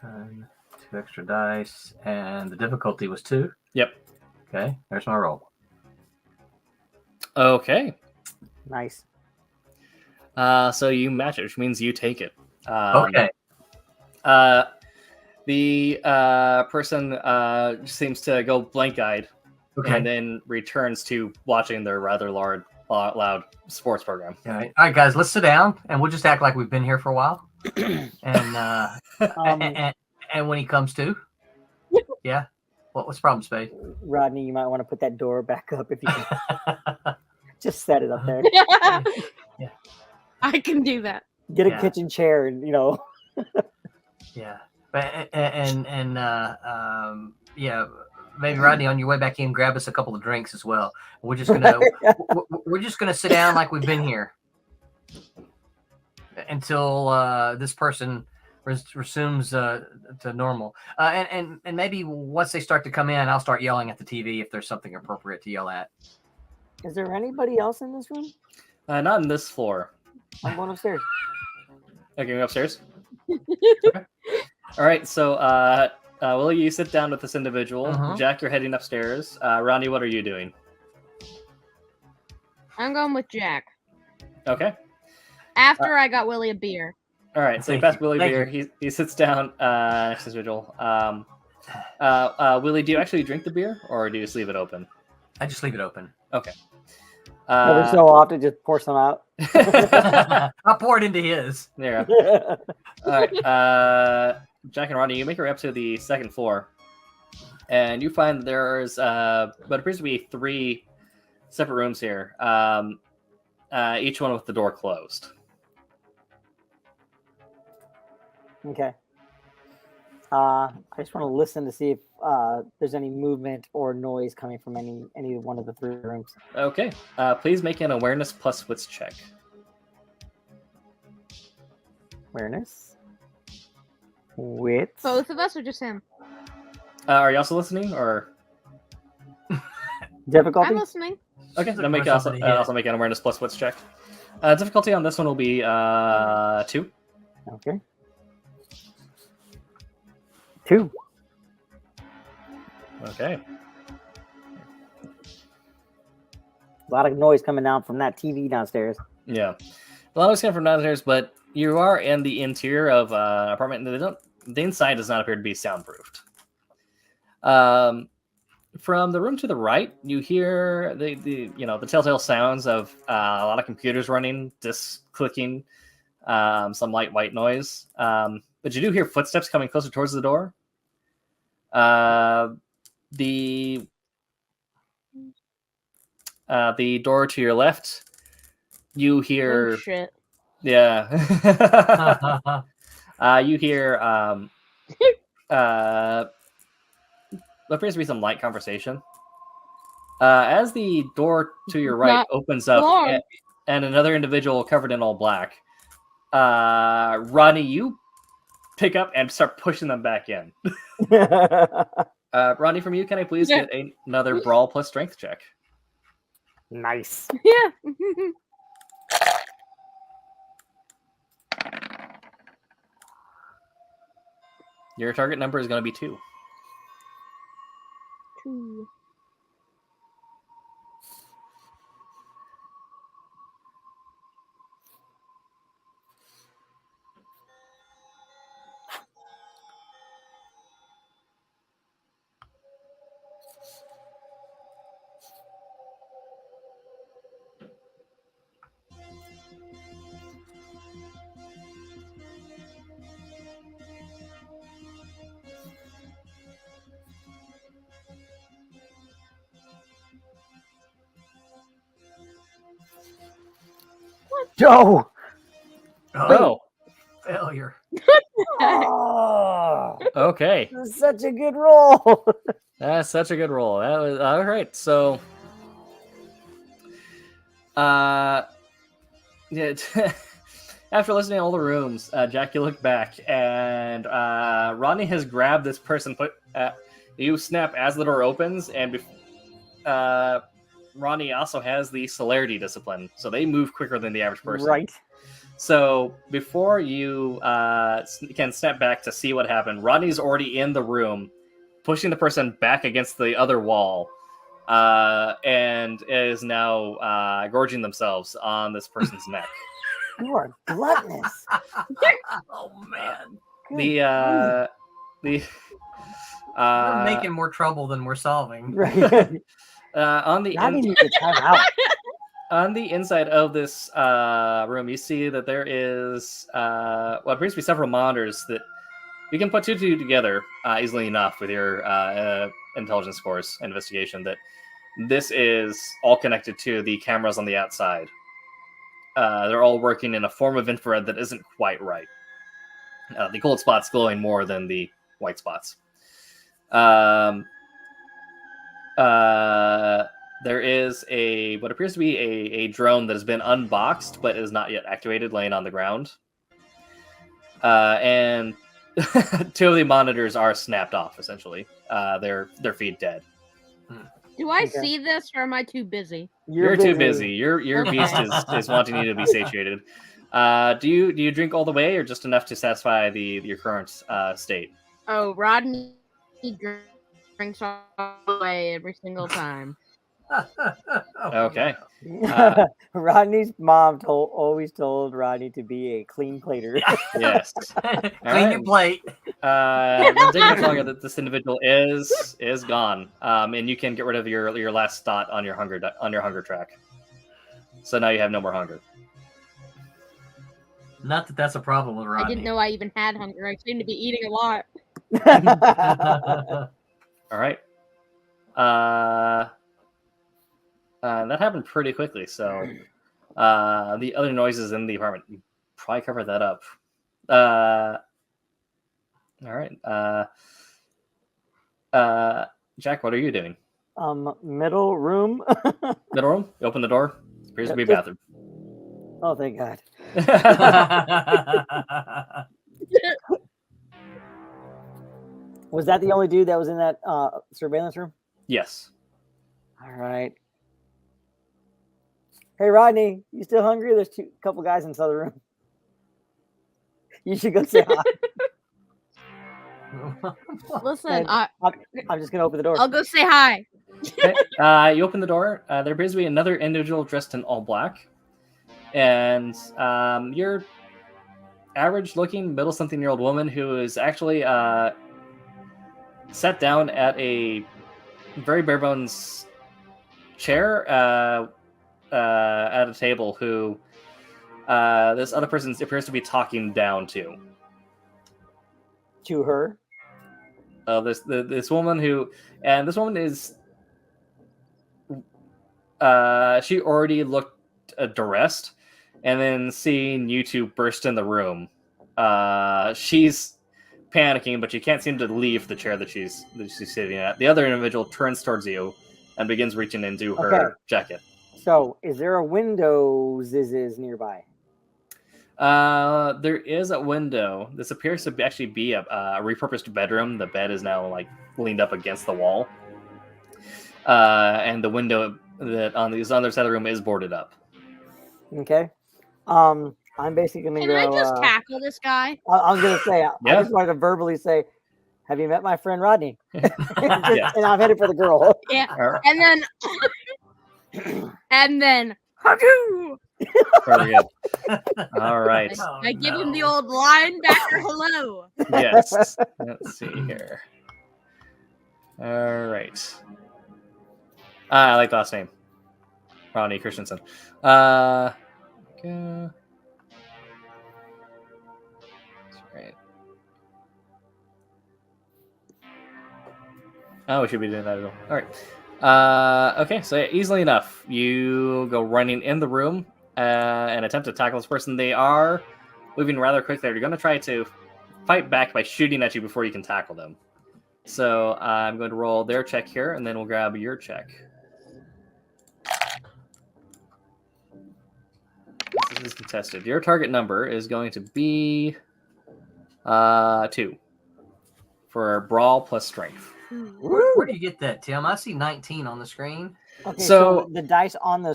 2 extra dice, and the difficulty was 2. Yep. Okay, there's my roll. Okay. Nice. So you match it, which means you take it. Okay. The person seems to go blank-eyed Okay. and then returns to watching their rather loud sports program. All right, guys, let's sit down and we'll just act like we've been here for a while. And and when he comes to, yeah, what's the problem, Spade? Rodney, you might want to put that door back up if you can. Just set it up there. Yeah. I can do that. Get a Yeah. kitchen chair and Yeah, yeah, maybe Rodney, on your way back in, grab us a couple of drinks as well. We're just gonna sit down like we've been here until this person resumes to normal. And maybe once they start to come in, I'll start yelling at the TV if there's something appropriate to yell at. Is there anybody else in this room? Not on this floor. I'm going upstairs. Okay, going upstairs. Okay. All right, so Willie, you sit down with this individual. Uh-huh. Jack, you're heading upstairs. Ronnie, what are you doing? I'm going with Jack. Okay. After I got Willie a beer. All right, so you Thank pass you. Willie Thank beer. He sits down next to this individual. Willie, do you actually drink the beer, or do you just leave it open? I just leave it open. Okay. Every so often, just pour some out. I'll pour it into his. There you go. All right, Jack and Ronnie, you make your way up to the second floor, and you find there's what appears to be 3 separate rooms here, each one with the door closed. Okay. I just want to listen to see if there's any movement or noise coming from any one of the 3 rooms. Okay, please make an awareness plus wits check. Awareness. Wits. Both of us or just him? Are you also listening, or Difficulty. I'm listening. okay? Seems like Then make there's also something here. also make an awareness plus wits check. Difficulty on this one will be 2. Okay. 2. Okay. A lot of noise coming down from that TV downstairs. Yeah, a lot of coming from downstairs, but you are in the interior of an apartment. The inside does not appear to be soundproofed. From the room to the right, you hear the telltale sounds of a lot of computers running, disks clicking, some light white noise. But you do hear footsteps coming closer towards the door. The door to your left, you hear. Oh, shit. Yeah. You hear what appears to be some light conversation. As the door to your right Not opens up long. and another individual covered in all black, Ronnie, you pick up and start pushing them back in. Ronnie, from you, can I please Yeah. get another brawl plus strength check? Nice. Yeah. Your target number is going to be 2. 2. Joe. Oh, Failure. Oh, okay. this is such a good roll. That's such a good roll. That was all right. So, yeah. After listening to all the rooms, Jack, you look back, and Ronnie has grabbed this person. You snap as the door opens, and Ronnie also has the celerity discipline, so they move quicker than the average person. Right. So before you can step back to see what happened, Ronnie's already in the room, pushing the person back against the other wall, and is now gorging themselves on this person's neck. You are gluttonous. Oh man. the We're making more trouble than we're solving. Right. on the Rodney needs to time out. on the inside of this room, you see that there is what appears to be several monitors that you can put two together easily enough with your intelligence scores and investigation. That this is all connected to the cameras on the outside. They're all working in a form of infrared that isn't quite right. The gold spots glowing more than the white spots. There is what appears to be a drone that has been unboxed but is not yet activated, laying on the ground. And two of the monitors are snapped off. Essentially, their feed dead. Do I see this, or am I too busy? You're too busy. Your beast is wanting you to be satiated. Do you drink all the way, or just enough to satisfy your current state? Oh, Rodney drinks all the way every single time. Okay. Rodney's mom always told Rodney to be a clean plater. Yes. Clean your plate. It'll take much longer that this individual is gone, and you can get rid of your last dot on your hunger track. So now you have no more hunger. Not that that's a problem with Rodney. I didn't know I even had hunger. I seem to be eating a lot. All right. That happened pretty quickly. So the other noises in the apartment, you probably covered that up. All right. Jack, what are you doing? Middle room. Middle room? You open the door. Appears to be a bathroom. Oh, thank God. Was that the only dude that was in that surveillance room? Yes. All right. Hey, Rodney, you still hungry? There's a couple guys in this other room. You should go say hi. Listen, I'm just gonna open the door. I'll go say hi. Okay. You open the door. There appears to be another individual dressed in all black, and your average-looking middle-something-year-old woman who is actually sat down at a very bare-bones chair at a table. Who this other person appears to be talking down to. To her. This woman this woman is. She already looked duressed, and then seeing you two burst in the room, she's panicking, but she can't seem to leave the chair that she's sitting at. The other individual turns towards you and begins reaching into her jacket. So, is there a window nearby? There is a window. This appears to actually be a repurposed bedroom. The bed is now like leaned up against the wall, and the window that on the other side of the room is boarded up. Okay. I'm basically gonna Can go. I just tackle this guy? I was gonna say. Yeah. I just wanted to verbally say, "Have you met my friend Rodney?" Yeah. And I'm headed for the girl. Yeah. All right. And then Hagoo! Very good. All right. I give him the old linebacker hello. Yes. Let's see here. All right. I like the last name. Ronnie Christensen. Okay. That's right. Oh, we should be doing that as well. All right. Okay, so yeah, easily enough, you go running in the room and attempt to tackle this person. They are moving rather quickly. They're going to try to fight back by shooting at you before you can tackle them. So I'm going to roll their check here, and then we'll grab your check. This is contested. Your target number is going to be 2 for brawl plus strength. Where do you get that, Tim? I see 19 on the screen. Okay, So- so the dice on the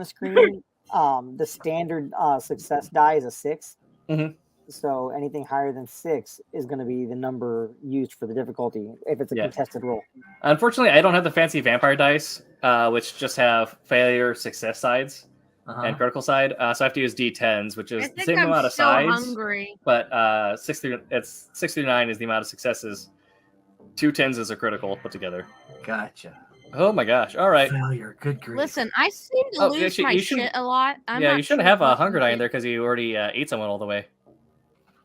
screen, the standard success die is a 6. Mhm. So anything higher than 6 is going to be the number used for the difficulty if it's a Yeah. contested roll. Unfortunately, I don't have the fancy vampire dice, which just have failure success sides. and critical side. So I have to use D10s, which is I the think same I'm amount of so sides. hungry. But 6 through 9 is the amount of successes. 2 10s is a critical put together. Gotcha. Oh my gosh! All right. Failure. Good grief. Listen, I seem to lose actually, my you shouldn't- shit a lot. I'm Yeah, not you shouldn't sure have a what hunger it die in is. there because you already ate someone all the way.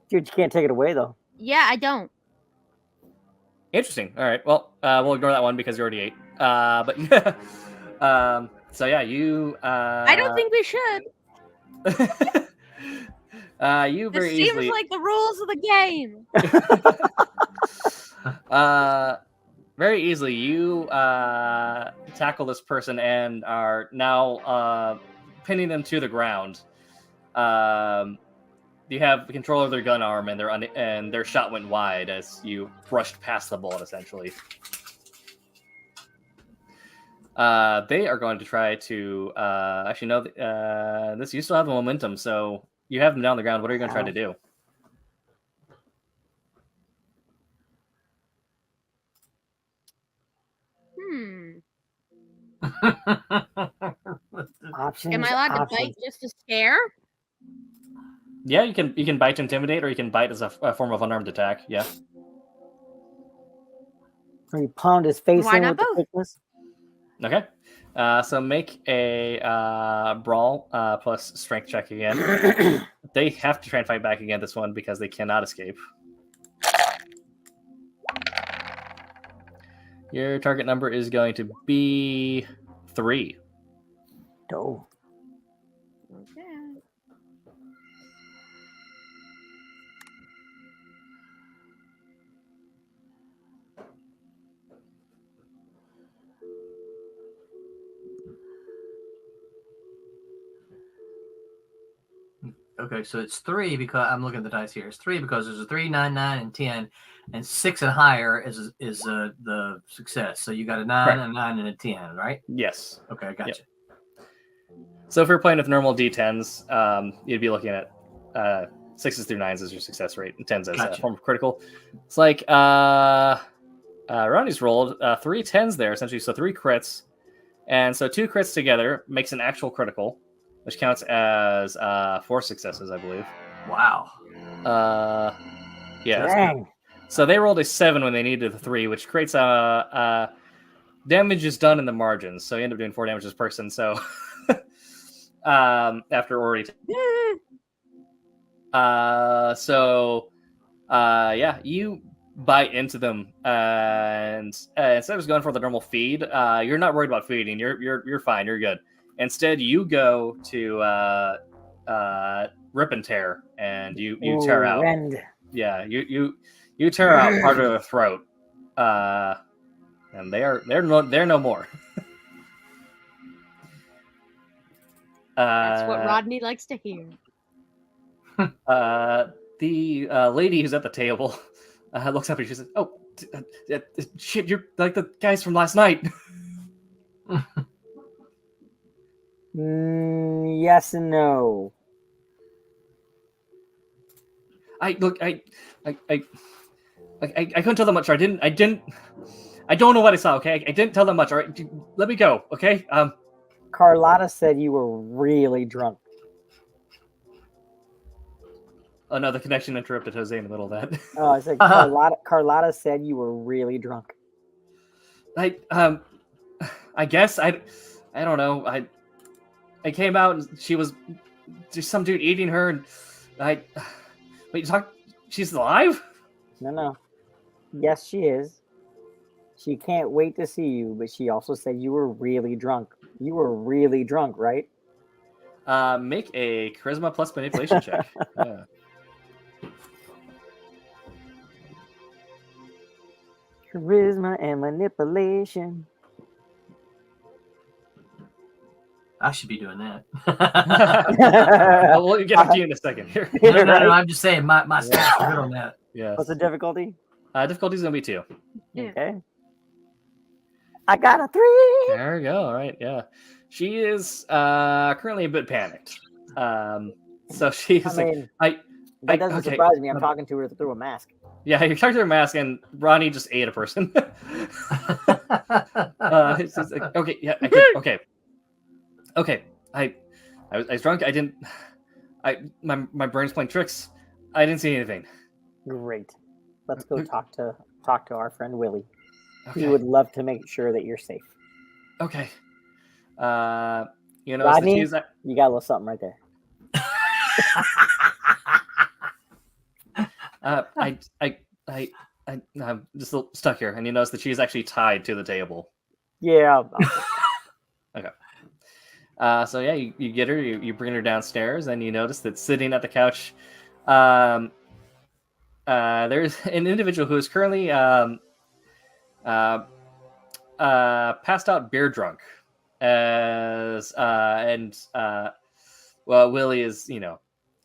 Dude, you can't take it away though. Yeah, I don't. Interesting. All right. Well, we'll ignore that one because you already ate. But so yeah, you. I don't think we should. You This very seems easily. like the rules of the game. Very easily, you tackle this person and are now pinning them to the ground. You have control of their gun arm, and their shot went wide as you brushed past the bullet. Essentially, they are going to try to actually no. This you still have the momentum, so you have them down on the ground. What are you going to try to do? Options. Am I allowed to bite just to scare? Yeah, you can bite to intimidate, or you can bite as a form of unarmed attack. Yeah. Or you pound his face Why in not with the both? quickness. Okay. So make a brawl plus strength check again. They have to try and fight back again this one because they cannot escape. Your target number is going to be 3. Oh. Okay. Okay, so it's 3 because I'm looking at the dice here. It's 3 because there's a 3, 9, 9, and 10, and 6 and higher is the success. So you got a 9, Right. a 9, and a 10, right? Yes. Okay, I got you. So if you're playing with normal D10s, you'd be looking at 6s through 9s as your success rate, and 10s as a Gotcha. form of critical. It's like Ronnie's rolled 3 10s there, essentially, so 3 crits. And so 2 crits together makes an actual critical, which counts as 4 successes, I believe. Wow. Yeah. Dang. So they rolled a 7 when they needed a 3, which creates damage is done in the margins. So you end up doing 4 damage to this person. So after already. Yeah, you bite into them, and instead of just going for the normal feed, you're not worried about feeding. You're fine. You're good. Instead, you go to rip and tear, and you tear out. Rend. Yeah, you tear out part of their throat, and they're no more. That's what Rodney likes to hear. The lady who's at the table looks up and she says, "Oh, shit! You're like the guys from last night." Yes and no. I couldn't tell them much. I don't know what I saw. Okay, I didn't tell them much. All right, let me go. Okay. Carlotta said you were really drunk. Another connection interrupted Jose in the middle of that. Oh, I said Carlotta said you were really drunk. I guess I don't know. I came out and she was just some dude eating her, and wait, you talk? She's alive? No. Yes, she is. She can't wait to see you, but she also said you were really drunk. You were really drunk, right? Make a charisma plus manipulation check. Yeah. Charisma and manipulation. I should be doing that. We'll get to you in a second here. No, I'm just saying my stats are good on that. Yeah. What's the difficulty? Difficulty's gonna be 2. Yeah. Okay. I got a 3. There we go. All right. Yeah. She is currently a bit panicked. So she's That doesn't okay. surprise me. I'm talking to her through a mask. Yeah, you're talking to her mask, and Ronnie just ate a person. It's just like, okay, yeah, I could, okay. I was drunk. I didn't. My brain's playing tricks. I didn't see anything. Great. Let's go talk to our friend Willie. Okay. He would love to make sure that you're safe. Okay. You know, Rodney, the cheese. you got a little something right there. I'm just a little stuck here, and you notice that she's actually tied to the table. Yeah. Okay. So yeah, you get her, you bring her downstairs, and you notice that sitting at the couch, there's an individual who is currently passed out, beer drunk, well, Willie is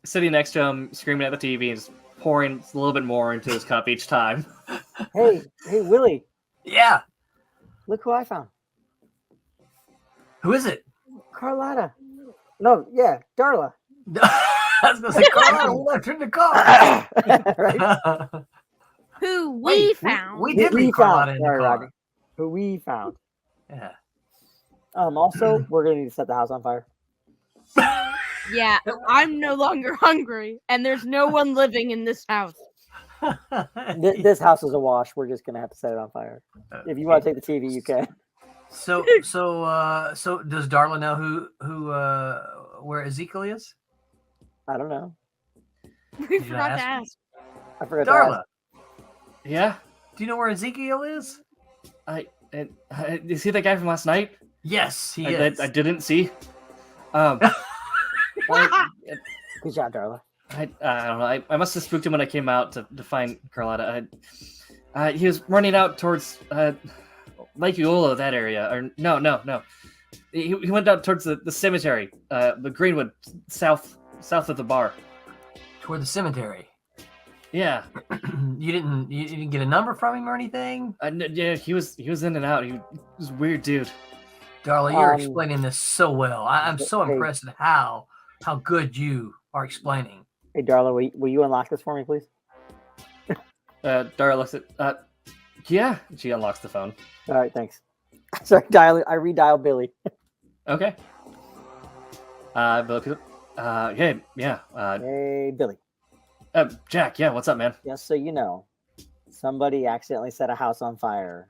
sitting next to him, screaming at the TV, and just pouring a little bit more into his cup each time. Hey, Willie. Yeah. Look who I found. Who is it? Carlotta. No, yeah, Darla. I was gonna say Carlotta. We left her in the car. Right? Who we found. We did leave Carlotta in the car. Rodney. Who we found. Yeah. Also, we're gonna need to set the house on fire. Yeah, I'm no longer hungry, and there's no one living in this house. This house is awash. We're just gonna have to set it on fire. If you want to take the TV, you can. So does Darla know where Ezekiel is? I don't know. We forgot to ask. I forgot. Darla. Yeah. Do you know where Ezekiel is? Is he the guy from last night? Yes, he is. I didn't see. Good job, Darla. I don't know. I must have spooked him when I came out to find Carlotta. He was running out towards Lake Eola, that area. Or no. He went out towards the cemetery, the Greenwood, south of the bar. Toward the cemetery. Yeah. You didn't get a number from him or anything? Yeah, he was in and out. He was a weird dude. Darla, you're explaining this so well. I'm so impressed at how good you are explaining. Hey, Darla, will you unlock this for me, please? Darla looks at. Yeah, she unlocks the phone. All right, thanks. Sorry, I redial Billy. Okay. Billy. Hey, yeah. Hey, Billy. Jack. Yeah, what's up, man? Just so you know, somebody accidentally set a house on fire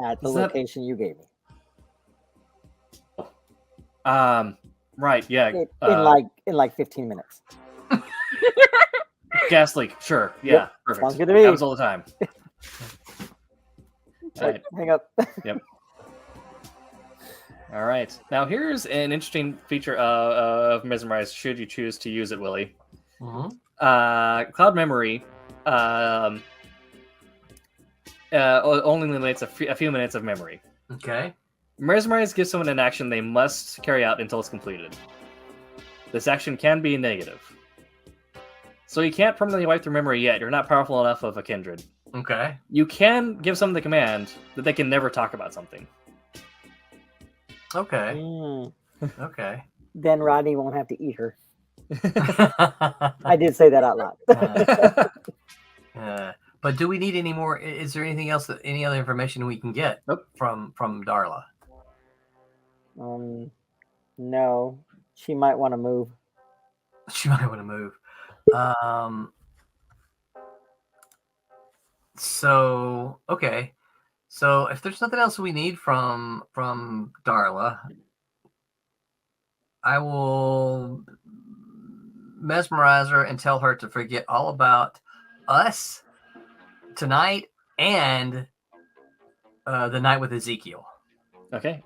at the location you gave me. Right. Yeah. In like 15 minutes. Gas leak. Sure. Yeah. Yep, Perfect. sounds good to me. Happens all the time. Right, hang up. Yep. All right. Now here's an interesting feature of Mesmerize. Should you choose to use it, Willie? Mm-hmm. Cloud memory only limits a few minutes of memory. Okay. Mesmerize gives someone an action they must carry out until it's completed. This action can be negative. So you can't permanently wipe their memory yet. You're not powerful enough of a kindred. Okay. You can give someone the command that they can never talk about something. Okay. Okay. Then Rodney won't have to eat her. I did say that out loud. But do we need any more? Is there anything else, any other information we can get from Darla? No. She might want to move. She might want to move. So okay. So if there's nothing else we need from Darla, I will mesmerize her and tell her to forget all about us tonight and the night with Ezekiel. Okay.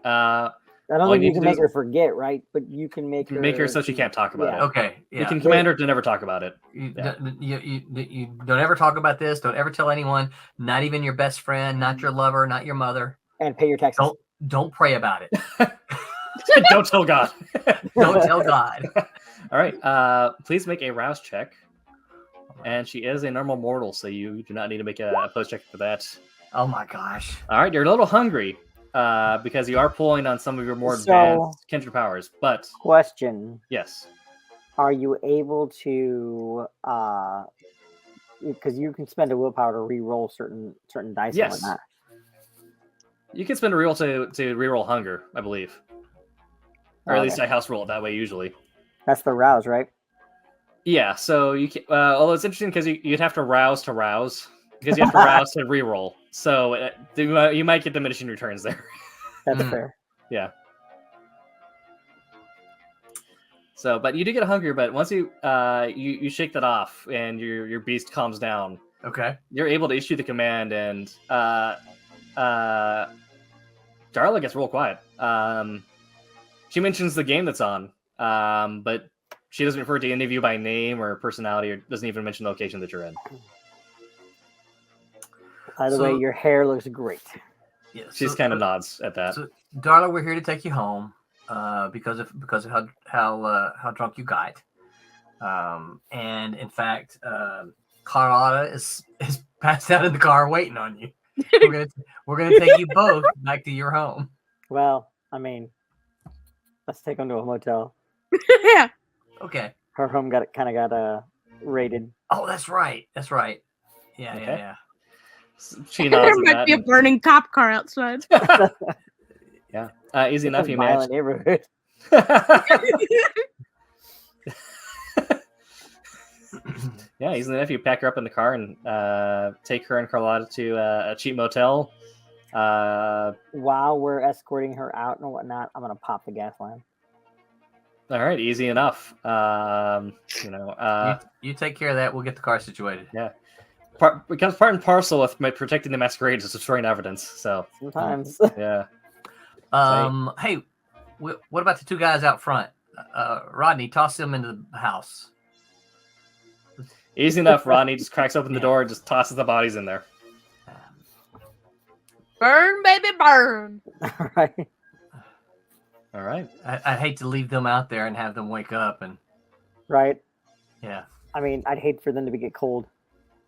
I don't think you can make her forget, right? But you can make her so she can't talk about it. Okay. Yeah. You can command her to never talk about it. You don't ever talk about this. Don't ever tell anyone. Not even your best friend. Not your lover. Not your mother. And pay your taxes. Don't pray about it. Don't tell God. Don't tell God. All right. Please make a rouse check. And she is a normal mortal, so you do not need to make a post check for that. Oh my gosh. All right. You're a little hungry because you are pulling on some of your more advanced kindred powers. But question. Yes. Are you able to because you can spend a willpower to re-roll certain dice and whatnot. You can spend a reroll to reroll hunger, I believe. or at least Okay. I house roll it that way usually. That's the rouse, right? Yeah, so you can. Although it's interesting because you'd have to rouse because you have to rouse to reroll. So you might get diminishing returns there. That's Mm. fair. Yeah. So, but you do get hungrier. But once you shake that off and your beast calms down, Okay. you're able to issue the command, and Darla gets real quiet. She mentions the game that's on, but she doesn't refer to any of you by name or personality, or doesn't even mention the location that you're in. By the way, your hair looks great. Yeah, She just kind of nods at that. So, Darla, we're here to take you home because of how drunk you got, and in fact, Carlotta is passed out in the car waiting on you. We're gonna take you both back to your home. Well, I mean, let's take them to a motel. Yeah. Okay. Her home got raided. Oh, that's right. That's right. Yeah, Okay. yeah. She There nods at might that. be a burning cop car outside. Yeah. Easy enough. It's a You violent manage. neighborhood. Yeah, easily enough. You pack her up in the car and take her and Carlotta to a cheap motel. While we're escorting her out and whatnot, I'm gonna pop the gas line. All right, easy enough. You take care of that. We'll get the car situated. Yeah. Becomes part and parcel with protecting the masquerade is destroying evidence. So Sometimes. yeah. Hey, what about the two guys out front? Rodney, toss them into the house. Easy enough. Rodney just cracks open the Yeah. door and just tosses the bodies in there. Burn, baby, burn. All right. All right. I'd hate to leave them out there and have them wake up and Right. yeah. I mean, I'd hate for them to get cold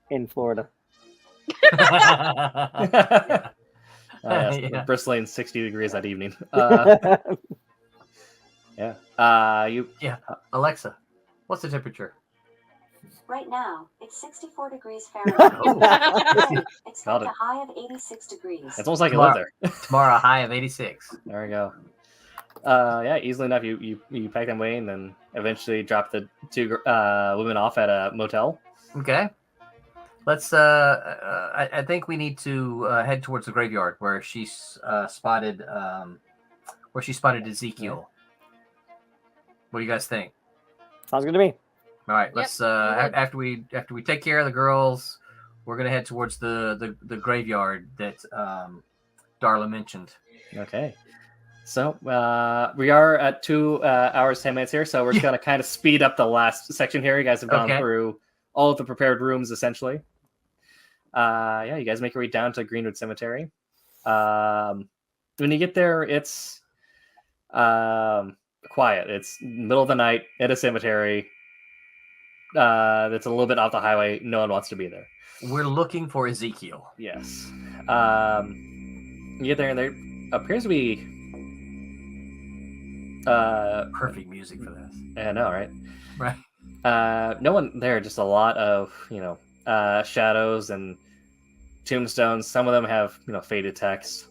in Florida. Yes, Yeah. bristling 60 degrees that evening. Yeah. Alexa, what's the temperature? Right now, it's 64 degrees Fahrenheit. Expect Got it. a high of 86 degrees. It's almost like you live there. Tomorrow, a high of 86. There we go. Yeah, easily enough, you pack them away and then eventually drop the two women off at a motel. Okay. Let's. I think we need to head towards the graveyard where she's spotted. Where she spotted Ezekiel. What do you guys think? Sounds good to me. All right. Let's. After we take care of the girls, we're gonna head towards the graveyard that Darla mentioned. Okay. So we are at 2 hours 10 minutes here, so we're just gonna kind of speed up the last section here. You guys have gone through all of the prepared rooms essentially. Yeah, you guys make your way down to Greenwood Cemetery. When you get there, it's quiet. It's middle of the night at a cemetery. That's a little bit off the highway. No one wants to be there. We're looking for Ezekiel. Yes. You get there, and there appears to be Perfect music for this. I know, right? Right. No one there. Just a lot of shadows and tombstones. Some of them have faded text.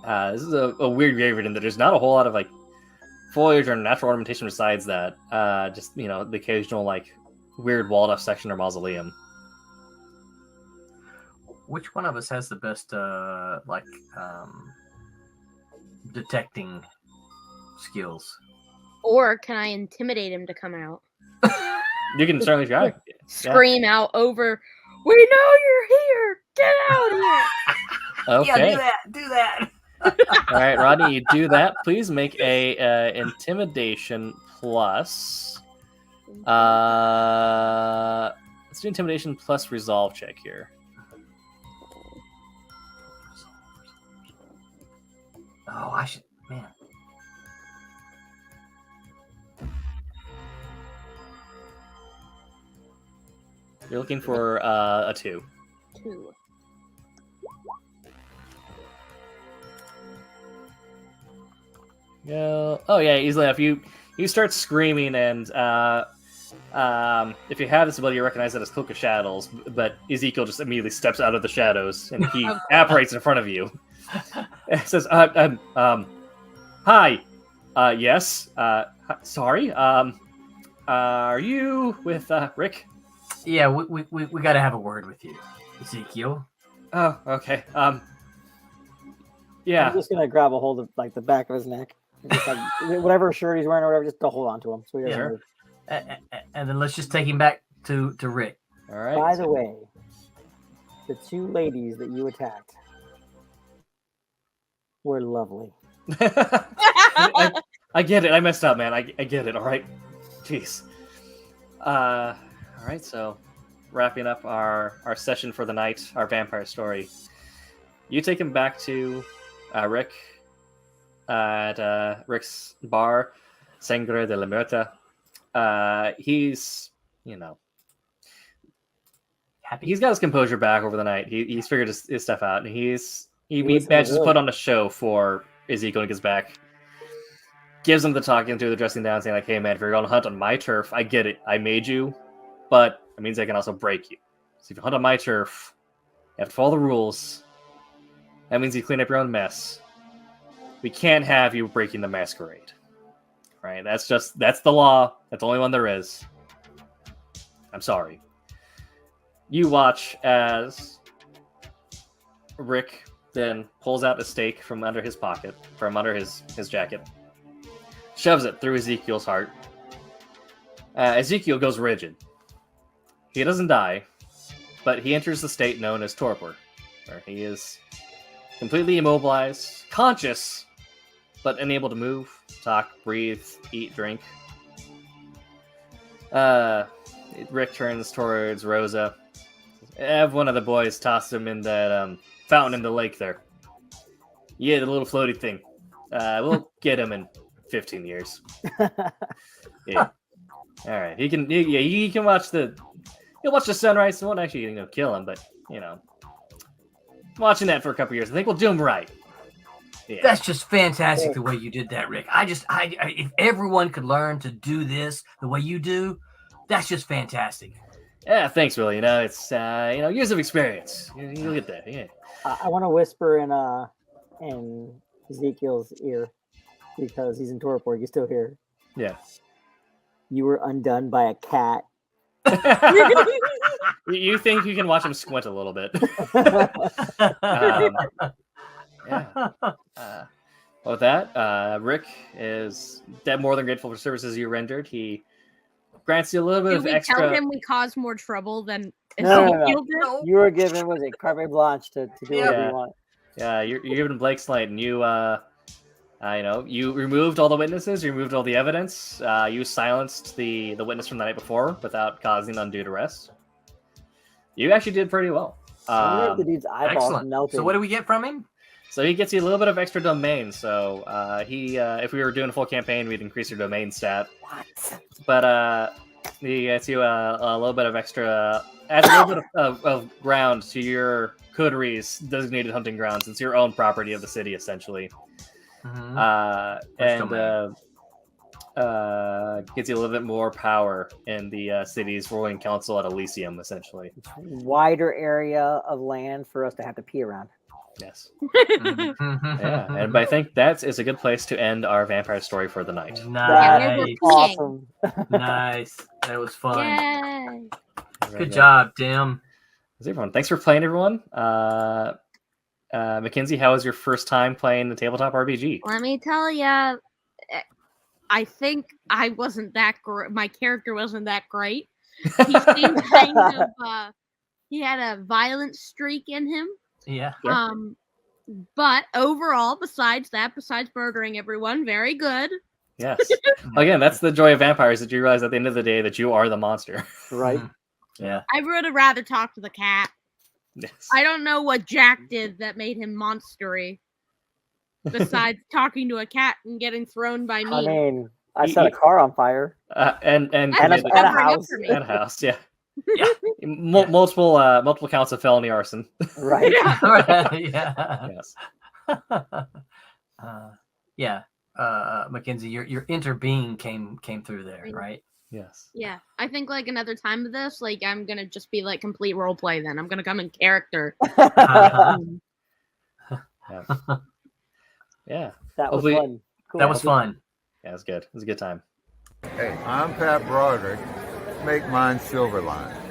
This is a weird graveyard in that there's not a whole lot of foliage or natural ornamentation besides that. Just the occasional weird walled off section or mausoleum. Which one of us has the best detecting skills? Or can I intimidate him to come out? You can certainly try. Scream out over, "We know you're here! Get out of here!" Okay. Yeah, do that. All right, Rodney, you do that. Please make a intimidation plus. Let's do intimidation plus resolve check here. Oh, I should, man. You're looking for a 2. 2. Yeah. Oh yeah, easily enough. You start screaming, and if you have this ability, you recognize that as Cloak of Shadows. But Ezekiel just immediately steps out of the shadows, and he apparates in front of you. It says, "Hi, Yes. Sorry. Are you with Rick? Yeah, we got to have a word with you, Ezekiel. Oh, okay. I'm Yeah. just gonna grab a hold of like the back of his neck, just like whatever shirt he's wearing or whatever, just to hold on to him so he doesn't Sure. move. And then let's just take him back to Rick. All right. By the way, the two ladies that you attacked were lovely. I get it. I messed up, man. I get it. All right. Jeez. All right. So, wrapping up our session for the night, our vampire story. You take him back to Rick at Rick's bar, Sangre de la Muerta. He's, Happy? he's got his composure back over the night. He's figured his stuff out, and he listened manages to good. put on a show for Ezekiel when he gets back. Gives him the talking to, the dressing down, saying like, "Hey man, if you're going to hunt on my turf, I get it. I made you, but it means I can also break you. So if you hunt on my turf, you have to follow the rules. That means you clean up your own mess. We can't have you breaking the masquerade. Right? That's the law. That's the only one there is. I'm sorry." You watch as Rick then pulls out a stake from under his pocket, from under his jacket, shoves it through Ezekiel's heart. Ezekiel goes rigid. He doesn't die, but he enters the state known as torpor, where he is completely immobilized, conscious, but unable to move, talk, breathe, eat, drink. Rick turns towards Rosa. Have one of the boys toss him in that fountain in the lake there. Yeah, the little floaty thing. We'll get him in 15 years. Yeah. All right. He can watch he'll watch the sunrise. He won't actually kill him, but watching that for a couple years, I think we'll do him right. Yeah. That's just fantastic the way you did that, Rick. If everyone could learn to do this the way you do, that's just fantastic. Yeah, thanks, Willie. It's years of experience. You'll get that. Yeah. I want to whisper in Ezekiel's ear because he's in torpor. You still hear? Yeah. You were undone by a cat. You think you can watch him squint a little bit? Yeah. With that, Rick is more than grateful for services you rendered. He grants you a little bit Did of we extra. tell him we caused more trouble than No. Ezekiel did? You were given carte blanche to do whatever you want. Yeah, you're given Blake Slate, and you you removed all the witnesses, you removed all the evidence, you silenced the witness from the night before without causing undue duress. You actually did pretty well. The dude's eyeballs Excellent. melted. So what do we get from him? So he gets you a little bit of extra domain. So if we were doing a full campaign, we'd increase your domain stat. What? But he gets you a little bit of extra, adds a little bit of ground to your coteries designated hunting grounds. It's your own property of the city, essentially. Mm-hmm. Gets you a little bit more power in the city's ruling council at Elysium, essentially. Wider area of land for us to have to pee around. Yes. Yeah, but I think that is a good place to end our vampire story for the night. Nice. Awesome. Nice. That was fun. Yay! Good job, Tim. Everyone, thanks for playing, everyone. Mackenzie, how was your first time playing the tabletop RPG? Let me tell ya, I think I wasn't that great. My character wasn't that great. He seemed kind of, he had a violent streak in him. Yeah. But overall, besides murdering everyone, very good. Yes. Again, that's the joy of vampires, that you realize at the end of the day that you are the monster. Right. Yeah. I would have rather talked to the cat. Yes. I don't know what Jack did that made him monstery. Besides talking to a cat and getting thrown by me. I mean, I set a car on fire. And a house. And a house, yeah. Multiple counts of felony arson. Right. Yeah. Yes. Mackenzie, your interbeing came through there, right? Yes. Yeah. I think like another time of this, like I'm gonna just be like complete role play then. I'm gonna come in character. Yeah. That was Hopefully- fun. Cool. That was fun. Yeah, it's good. It was a good time. Hey, I'm Pat Broderick. Make mine Silverline.